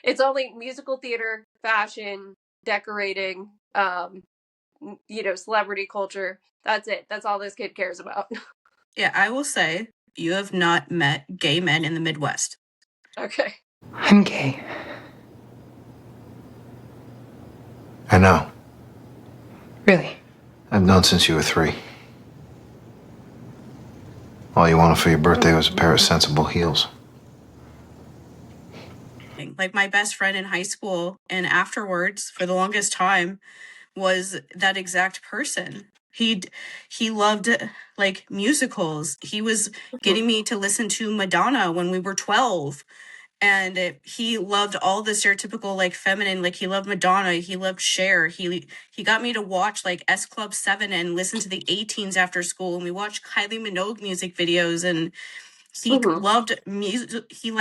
It's only musical theater, fashion, decorating, celebrity culture. That's it. That's all this kid cares about. Yeah, I will say you have not met gay men in the Midwest. Okay. I'm gay. I know. Really? I've known since you were 3. All you wanted for your birthday was a pair of sensible heels. My best friend in high school and afterwards, for the longest time, was that exact person. He loved musicals. He was getting me to listen to Madonna when we were 12. And he loved all the stereotypical feminine, he loved Madonna, he loved Cher. He got me to watch S Club 7 and listen to the A-Teens after school, and we watched Kylie Minogue music videos, and he loved music. He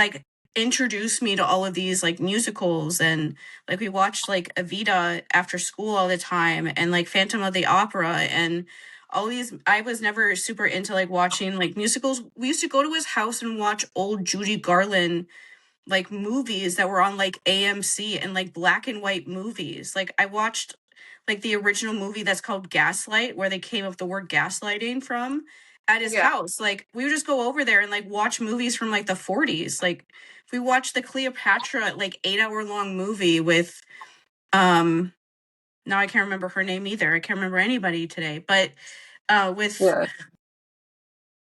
introduced me to all of these musicals, and we watched Evita after school all the time, and Phantom of the Opera and all these. I was never super into watching musicals. We used to go to his house and watch old Judy Garland movies that were on AMC and black and white movies. I watched the original movie that's called Gaslight, where they came up with the word gaslighting from, at his house. We would just go over there and watch movies from the 40s. We watched the Cleopatra 8-hour long movie with now I can't remember her name either. I can't remember anybody today, but with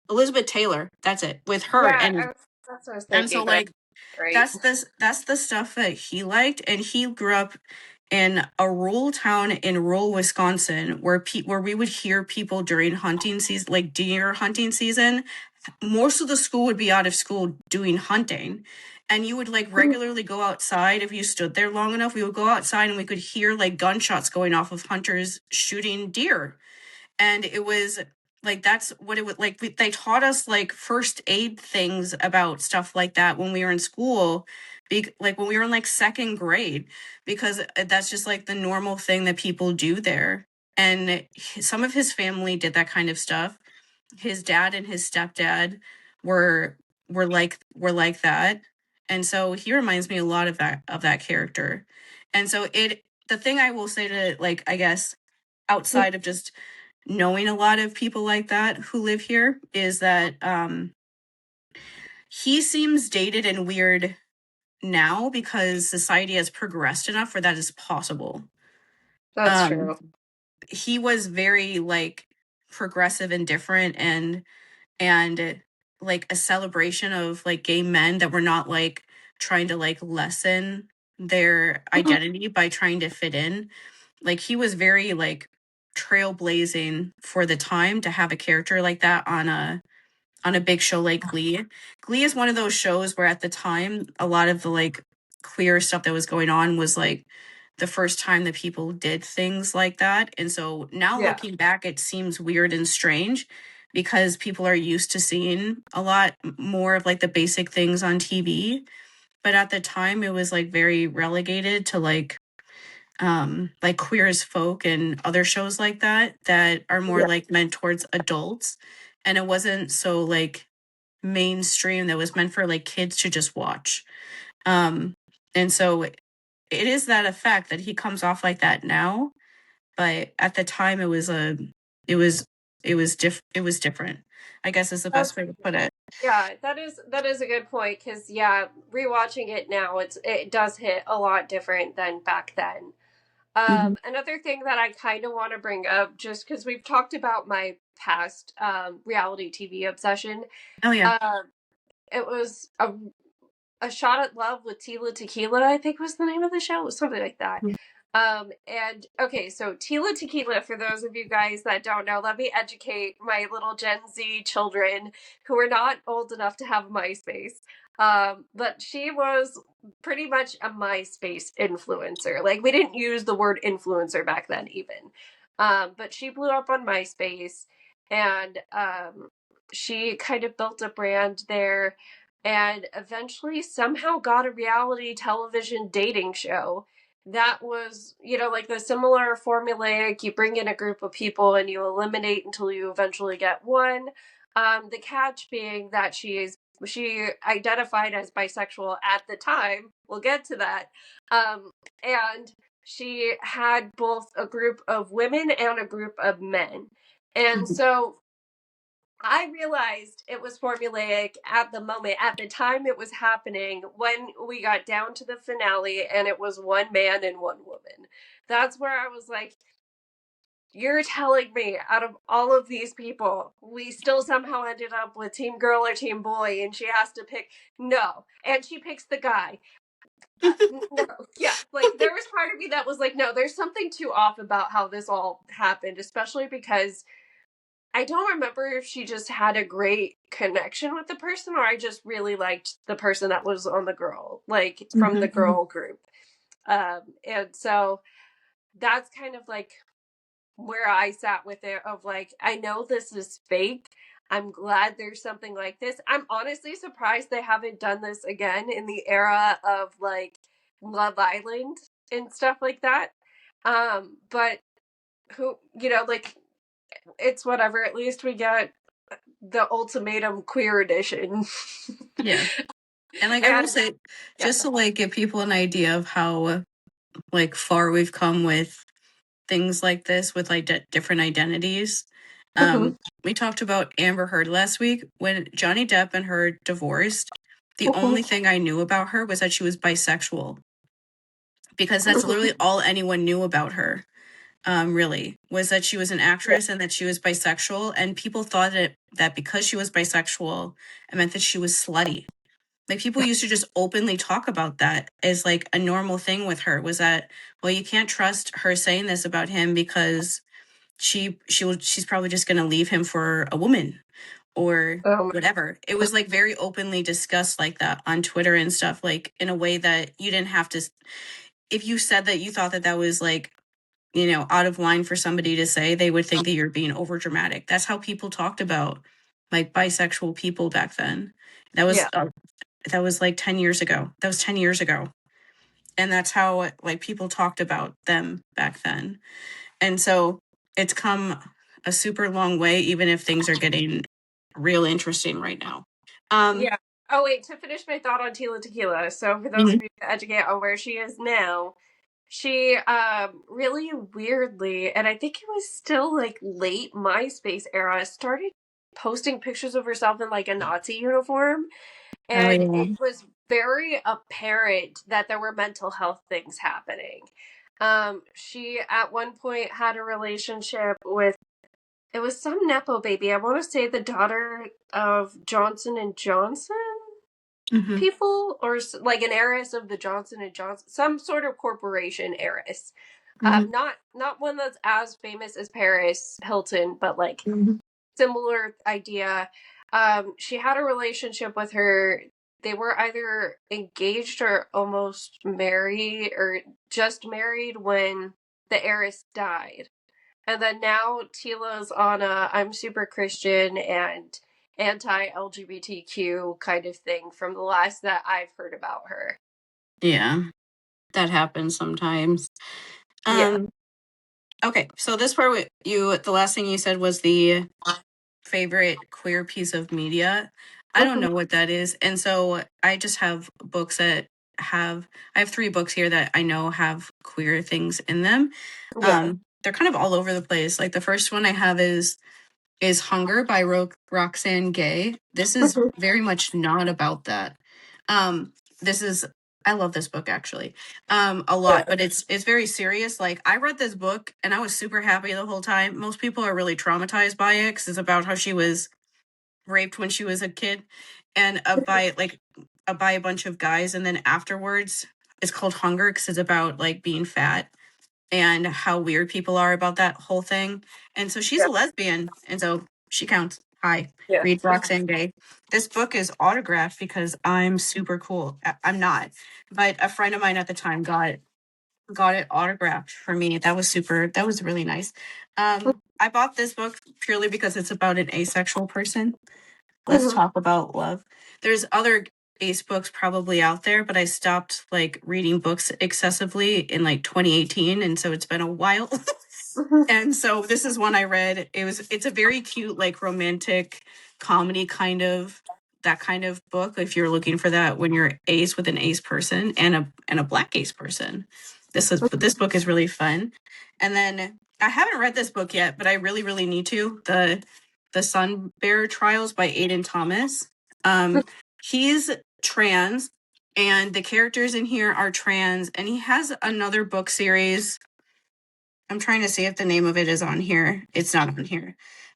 Elizabeth Taylor. That's it. With her. Yeah, And that's what I was thinking. and so right. that's the stuff that he liked, and he grew up in a rural town in rural Wisconsin where we would hear people during hunting season, deer hunting season. Most of the school would be out of school doing hunting, and you would regularly go outside. If you stood there long enough, we would go outside and we could hear gunshots going off of hunters shooting deer. And it was that's what it would they taught us first aid things about stuff like that when we were in school, when we were in second grade, because that's just the normal thing that people do there. And some of his family did that kind of stuff. His dad and his stepdad were like that, and so he reminds me a lot of that character. And so the thing I will say to I guess outside of just knowing a lot of people like that who live here is that he seems dated and weird now because society has progressed enough where that is possible. That's true. He was very progressive and different, and a celebration of gay men that were not trying to lessen their identity by trying to fit in. He was very trailblazing for the time to have a character like that on a big show like Glee. Glee is one of those shows where at the time a lot of the queer stuff that was going on was the first time that people did things like that. And so now looking back, it seems weird and strange because people are used to seeing a lot more of the basic things on TV. But at the time it was very relegated to Queer as Folk and other shows like that are more meant towards adults. And it wasn't so mainstream that was meant for kids to just watch. And so it is that effect that he comes off like that now, but at the time it was different, I guess is the best way to put it. Yeah, that is a good point, because rewatching it now, it does hit a lot different than back then. Another thing that I kind of want to bring up, just because we've talked about my past reality TV obsession. Oh yeah. It was a Shot at Love with Tila Tequila, I think was the name of the show. It was something like that. And okay, so Tila Tequila, for those of you guys that don't know, let me educate my little Gen Z children who are not old enough to have MySpace. But she was pretty much a MySpace influencer. Like, we didn't use the word influencer back then, even. But she blew up on MySpace, and she kind of built a brand there, and eventually somehow got a reality television dating show that was, like the similar formulaic, you bring in a group of people and you eliminate until you eventually get one. The catch being that she identified as bisexual at the time. We'll get to that. And she had both a group of women and a group of men. And so I realized it was formulaic at the moment, at the time it was happening, when we got down to the finale and it was one man and one woman. That's where I was like, you're telling me out of all of these people, we still somehow ended up with team girl or team boy, and she has to pick. No. And she picks the guy. No. Yeah. Like, there was part of me that was like, no, there's something too off about how this all happened, especially because I don't remember if she just had a great connection with the person, or I just really liked the person that was on the girl, like from the girl group. And so that's kind of like where I sat with it, of like, I know this is fake. I'm glad there's something like this. I'm honestly surprised they haven't done this again in the era of like Love Island and stuff like that. But who, like, it's whatever. At least we got the ultimatum queer edition. Yeah. And like, I will say, just to like give people an idea of how like far we've come with things like this, with like different identities. We talked about Amber Heard last week. When Johnny Depp and her divorced, the only thing I knew about her was that she was bisexual, because that's literally all anyone knew about her. Really, was that she was an actress and that she was bisexual, and people thought that because she was bisexual, it meant that she was slutty. Like, people used to just openly talk about that as like a normal thing with her, was that, well, you can't trust her saying this about him because she's probably just going to leave him for a woman or whatever. It was like very openly discussed like that on Twitter and stuff, like in a way that you didn't have to, if you said that you thought that was like, out of line for somebody to say, they would think that you're being over dramatic. That's how people talked about like bisexual people back then. That was like 10 years ago. That was 10 years ago. And that's how like people talked about them back then. And so it's come a super long way, even if things are getting real interesting right now. Yeah. Oh, wait, to finish my thought on Tila Tequila. So for those of you to educate on where she is now, she really weirdly, and I think it was still like late MySpace era, started posting pictures of herself in like a Nazi uniform. And it was very apparent that there were mental health things happening. She at one point had a relationship with, it was some Nepo baby. I want to say the daughter of Johnson and Johnson people, or like an heiress of the Johnson and Johnson, some sort of corporation heiress. Not one that's as famous as Paris Hilton, but like similar idea. She had a relationship with her. They were either engaged or almost married, or just married, when the heiress died. And then now Tila's on a I'm super Christian and anti-LGBTQ kind of thing, from the last that I've heard about her. Yeah, that happens sometimes. Okay, so this part, the last thing you said was the favorite queer piece of media. I don't know what that is. And so I just have books that I have 3 books here that I know have queer things in them. They're kind of all over the place. Like, the first one I have is Hunger by Roxane Gay. This is very much not about that. This is I love this book actually, a lot, but it's very serious. Like, I read this book and I was super happy the whole time. Most people are really traumatized by it because it's about how she was raped when she was a kid, and by a bunch of guys, and then afterwards it's called Hunger because it's about like being fat and how weird people are about that whole thing. And so she's a lesbian, and so she counts. Hi, read Roxane Gay. This book is autographed because I'm super cool. I'm not, but a friend of mine at the time got it autographed for me. That was really nice. I bought this book purely because it's about an asexual person. Let's talk about love. There's other ace books probably out there, but I stopped like reading books excessively in like 2018, and so it's been a while. And so this is one I read. It's a very cute, like, romantic comedy kind of book if you're looking for that when you're ace with an ace person and a black ace person. This book is really fun. And then I haven't read this book yet, but I really, really need to. The Sun Bear Trials by Aiden Thomas. He's trans, and the characters in here are trans, and he has another book series. I'm trying to see if the name of it is on here. It's not on here.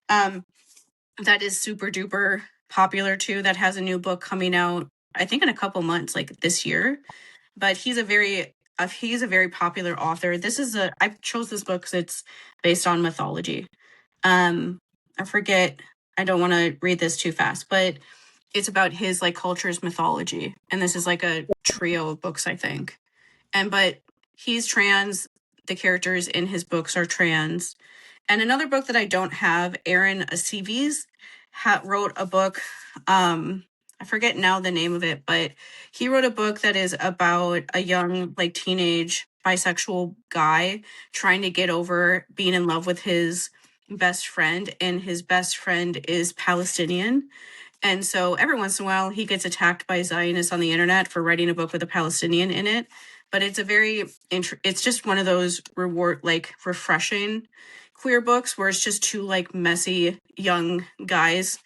That is super duper popular too. That has a new book coming out, I think in a couple months, like this year. But he's a very popular author. I chose this book because it's based on mythology. I forget. I don't want to read this too fast, but it's about his like culture's mythology, and this is like a trio of books, I think. But he's trans. The characters in his books are trans. And another book that I don't have, Aaron Aceves wrote a book. I forget now the name of it, but he wrote a book that is about a young, like, teenage bisexual guy trying to get over being in love with his best friend, and his best friend is Palestinian. And so every once in a while he gets attacked by Zionists on the internet for writing a book with a Palestinian in it. But it's it's just one of those refreshing queer books where it's just two like messy young guys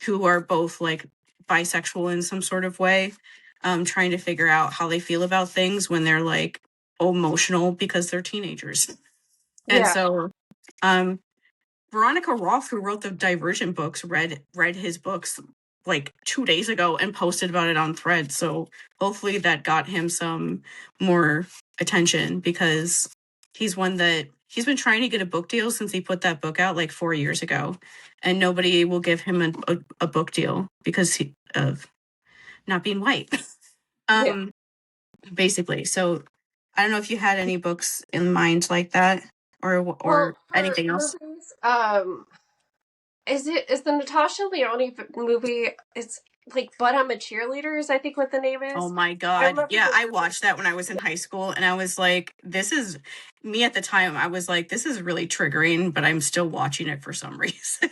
who are both like bisexual in some sort of way, trying to figure out how they feel about things when they're like emotional because they're teenagers. And so Veronica Roth, who wrote the Divergent books, read his books like 2 days ago and posted about it on Threads. So hopefully that got him some more attention, because he's one that he's been trying to get a book deal since he put that book out like 4 years ago, and nobody will give him a book deal because of not being white. Basically. So I don't know if you had any books in mind like that, or anything else. Movies, is the Natasha Lyonne movie? It's like But I'm a Cheerleader is I think what the name is. Oh my god. Yeah, I watched that when I was in high school, and I was like, this is me at the time. I was like, this is really triggering, but I'm still watching it for some reason.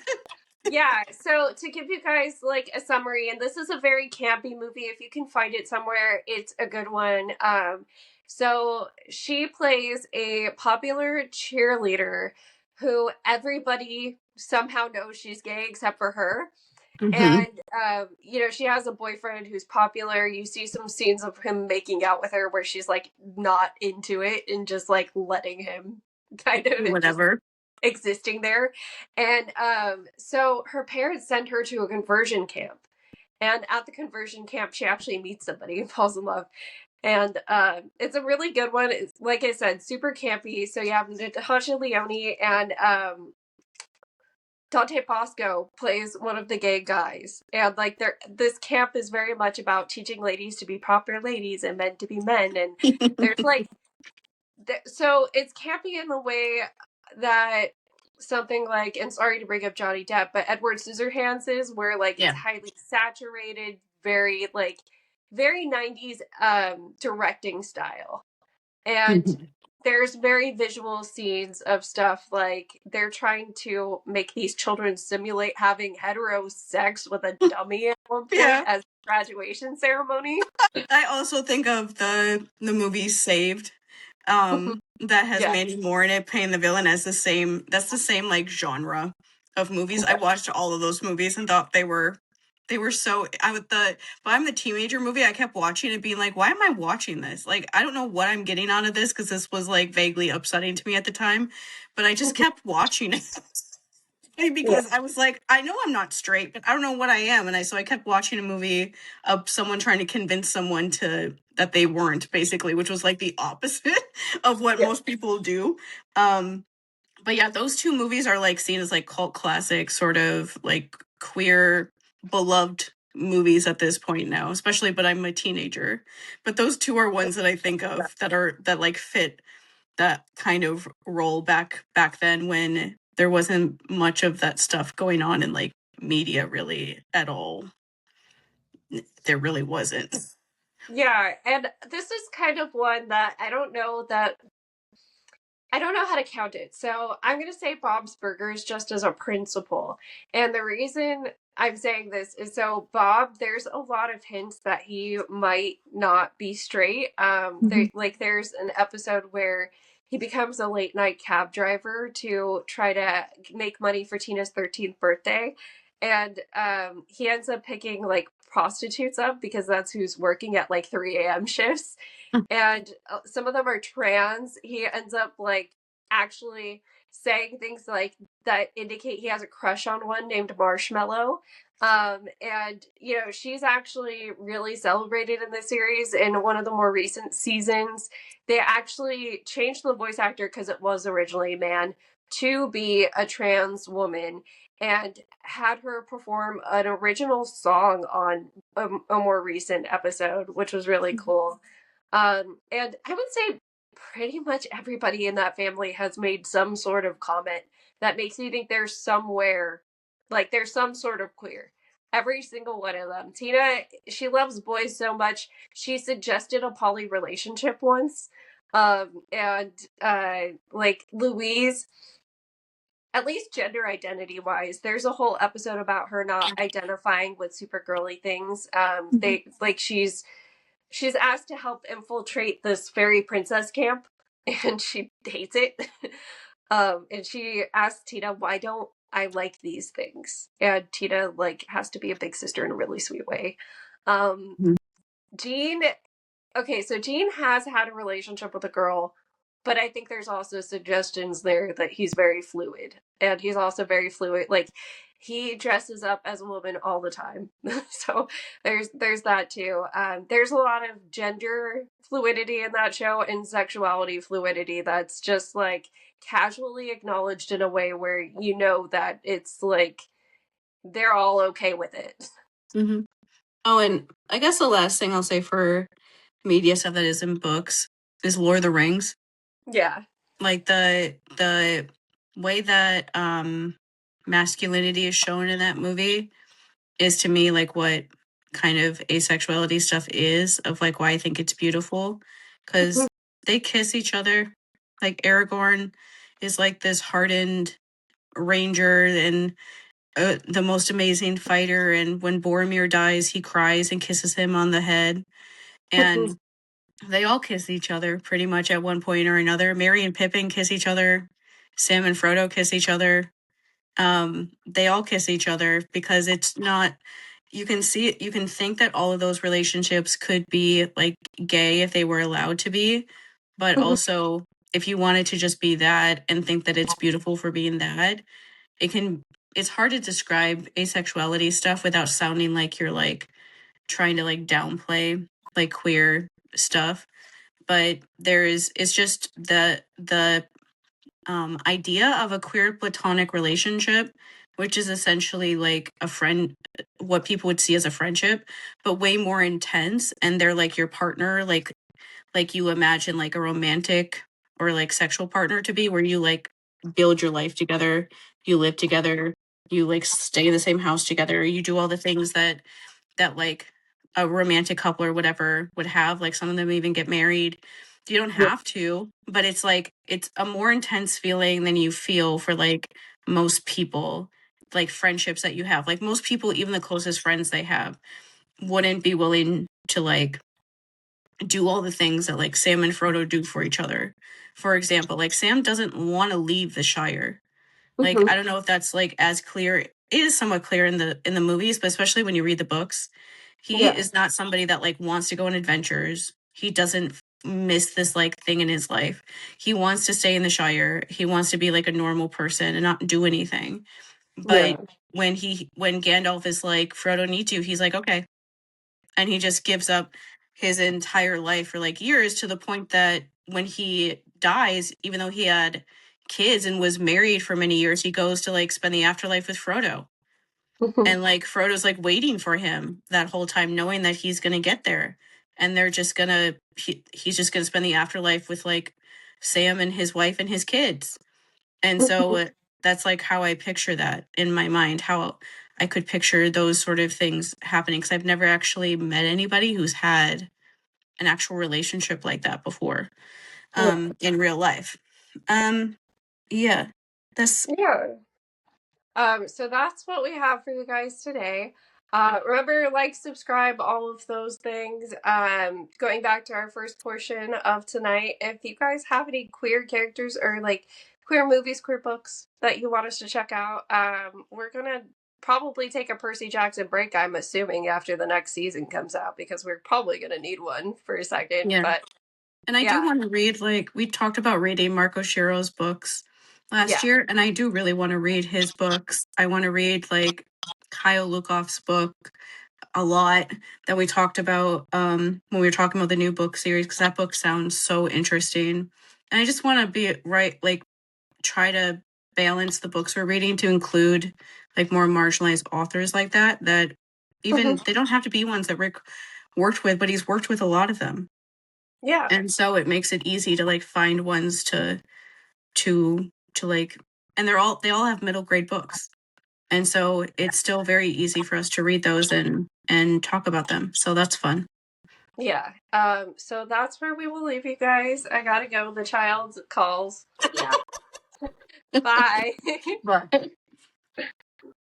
Yeah, so to give you guys like a summary, and this is a very campy movie. If you can find it somewhere, it's a good one. So she plays a popular cheerleader who everybody somehow knows she's gay except for her. And she has a boyfriend who's popular. You see some scenes of him making out with her where she's like not into it and just like letting him kind of whatever existing there. And so her parents send her to a conversion camp, and at the conversion camp she actually meets somebody and falls in love. And it's a really good one. It's, like I said, super campy. So you have Natasha Lyonne, and Dante Bosco plays one of the gay guys. And like this camp is very much about teaching ladies to be proper ladies and men to be men. And there's like so it's campy in the way that something like, and sorry to bring up Johnny Depp, but Edward Scissorhands is, where like it's highly saturated, very 90s directing style. And there's very visual scenes of stuff like they're trying to make these children simulate having hetero sex with a dummy at one point as a graduation ceremony. I also think of the movie Saved. That has Mandy Moore in it playing the villain as that's the same like genre of movies. I watched all of those movies and thought they were They were so I'm the teenager movie. I kept watching it, being like, "Why am I watching this? Like, I don't know what I'm getting out of this because this was like vaguely upsetting to me at the time." But I just kept watching it because I was like, I know I'm not straight, but I don't know what I am, and I kept watching a movie of someone trying to convince someone that they weren't, basically, which was like the opposite of what most people do. But yeah, those two movies are like seen as like cult classic, sort of like queer beloved movies at this point now, especially, but I'm a teenager. But those two are ones that I think of that like fit that kind of role back then, when there wasn't much of that stuff going on in like media really at all. There really wasn't. Yeah, and this is kind of one that I don't know how to count it. So I'm going to say Bob's Burgers just as a principle. And the reason I'm saying this is, so Bob, there's a lot of hints that he might not be straight. There's an episode where he becomes a late night cab driver to try to make money for Tina's 13th birthday. And he ends up picking like prostitutes up because that's who's working at like 3 a.m. shifts. And some of them are trans. He ends up like actually saying things like that indicate he has a crush on one named Marshmallow. And you know, she's actually really celebrated in this series. In one of the more recent seasons, they actually changed the voice actor, because it was originally a man, to be a trans woman, and had her perform an original song on a more recent episode, which was really cool. And I would say pretty much everybody in that family has made some sort of comment that makes me think there's somewhere, like there's some sort of queer. Every single one of them. Tina, she loves boys so much, she suggested a poly relationship once. Like Louise, at least gender identity wise, there's a whole episode about her not identifying with super girly things. They like she's asked to help infiltrate this fairy princess camp, and she hates it. And she asks Tina, "Why don't I like these things?" And Tina like has to be a big sister in a really sweet way. Jean, okay, so Jean has had a relationship with a girl, but I think there's also suggestions there that he's very fluid, and he's also very fluid. Like, he dresses up as a woman all the time. So there's that too. There's a lot of gender fluidity in that show, and sexuality fluidity that's just like casually acknowledged in a way where you know that it's like they're all okay with it. Mm-hmm. Oh, and I guess the last thing I'll say for media stuff that is in books is Lord of the Rings. Yeah. Like the way that masculinity is shown in that movie is, to me, like what kind of asexuality stuff is, of like why I think it's beautiful, because they kiss each other. Like Aragorn is like this hardened ranger and the most amazing fighter, and when Boromir dies, he cries and kisses him on the head, and they all kiss each other pretty much at one point or another. Merry and Pippin kiss each other. Sam and Frodo kiss each other. They all kiss each other because it's not, you can see it, you can think that all of those relationships could be like gay if they were allowed to be, but also if you wanted to just be that and think that it's beautiful for being that, it's hard to describe asexuality stuff without sounding like you're like trying to like downplay like queer stuff. But it's just the idea of a queer platonic relationship, which is essentially like a friend, what people would see as a friendship, but way more intense, and they're like your partner, like you imagine like a romantic or like sexual partner to be, where you like build your life together, you live together, you like stay in the same house together, you do all the things that like a romantic couple or whatever would have. Like some of them even get married. You don't have to, but it's like it's a more intense feeling than you feel for like most people, like friendships that you have. Like most people, even the closest friends they have, wouldn't be willing to like do all the things that like Sam and Frodo do for each other. For example, like Sam doesn't want to leave the Shire. Like I don't know if that's like as clear is somewhat clear in the movies, but especially when you read the books, he Yeah. is not somebody that like wants to go on adventures. He doesn't miss this like thing in his life. He wants to stay in the Shire. He wants to be like a normal person and not do anything. Yeah. But when Gandalf is like, Frodo needs you, he's like, okay. And he just gives up his entire life for like years, to the point that when he dies, even though he had kids and was married for many years, he goes to like spend the afterlife with Frodo. And like Frodo's like waiting for him that whole time, knowing that he's gonna get there. And they're just gonna he's just gonna spend the afterlife with like Sam and his wife and his kids. And so that's like how I picture that in my mind, how I could picture those sort of things happening, because I've never actually met anybody who's had an actual relationship like that before, in real life. Yeah, that's Yeah. So that's what we have for you guys today. Remember, like, subscribe, all of those things. Going back to our first portion of tonight, if you guys have any queer characters or like queer movies, queer books that you want us to check out, we're gonna probably take a Percy Jackson break, I'm assuming, after the next season comes out, because we're probably gonna need one for a second. Yeah. But and I yeah. do want to read, like, we talked about reading Marco Shiro's books last Yeah. year, and I do really want to read his books. I want to read like Kyle Lukoff's book a lot, that we talked about when we were talking about the new book series, because that book sounds so interesting. And I just want to be like try to balance the books we're reading to include like more marginalized authors like that even they don't have to be ones that Rick worked with, but he's worked with a lot of them. Yeah. And so it makes it easy to like find ones to like, and they all have middle grade books. And so it's still very easy for us to read those and talk about them. So that's fun. Yeah. So that's where we will leave you guys. I gotta go. The child calls. Yeah. Bye. Bye.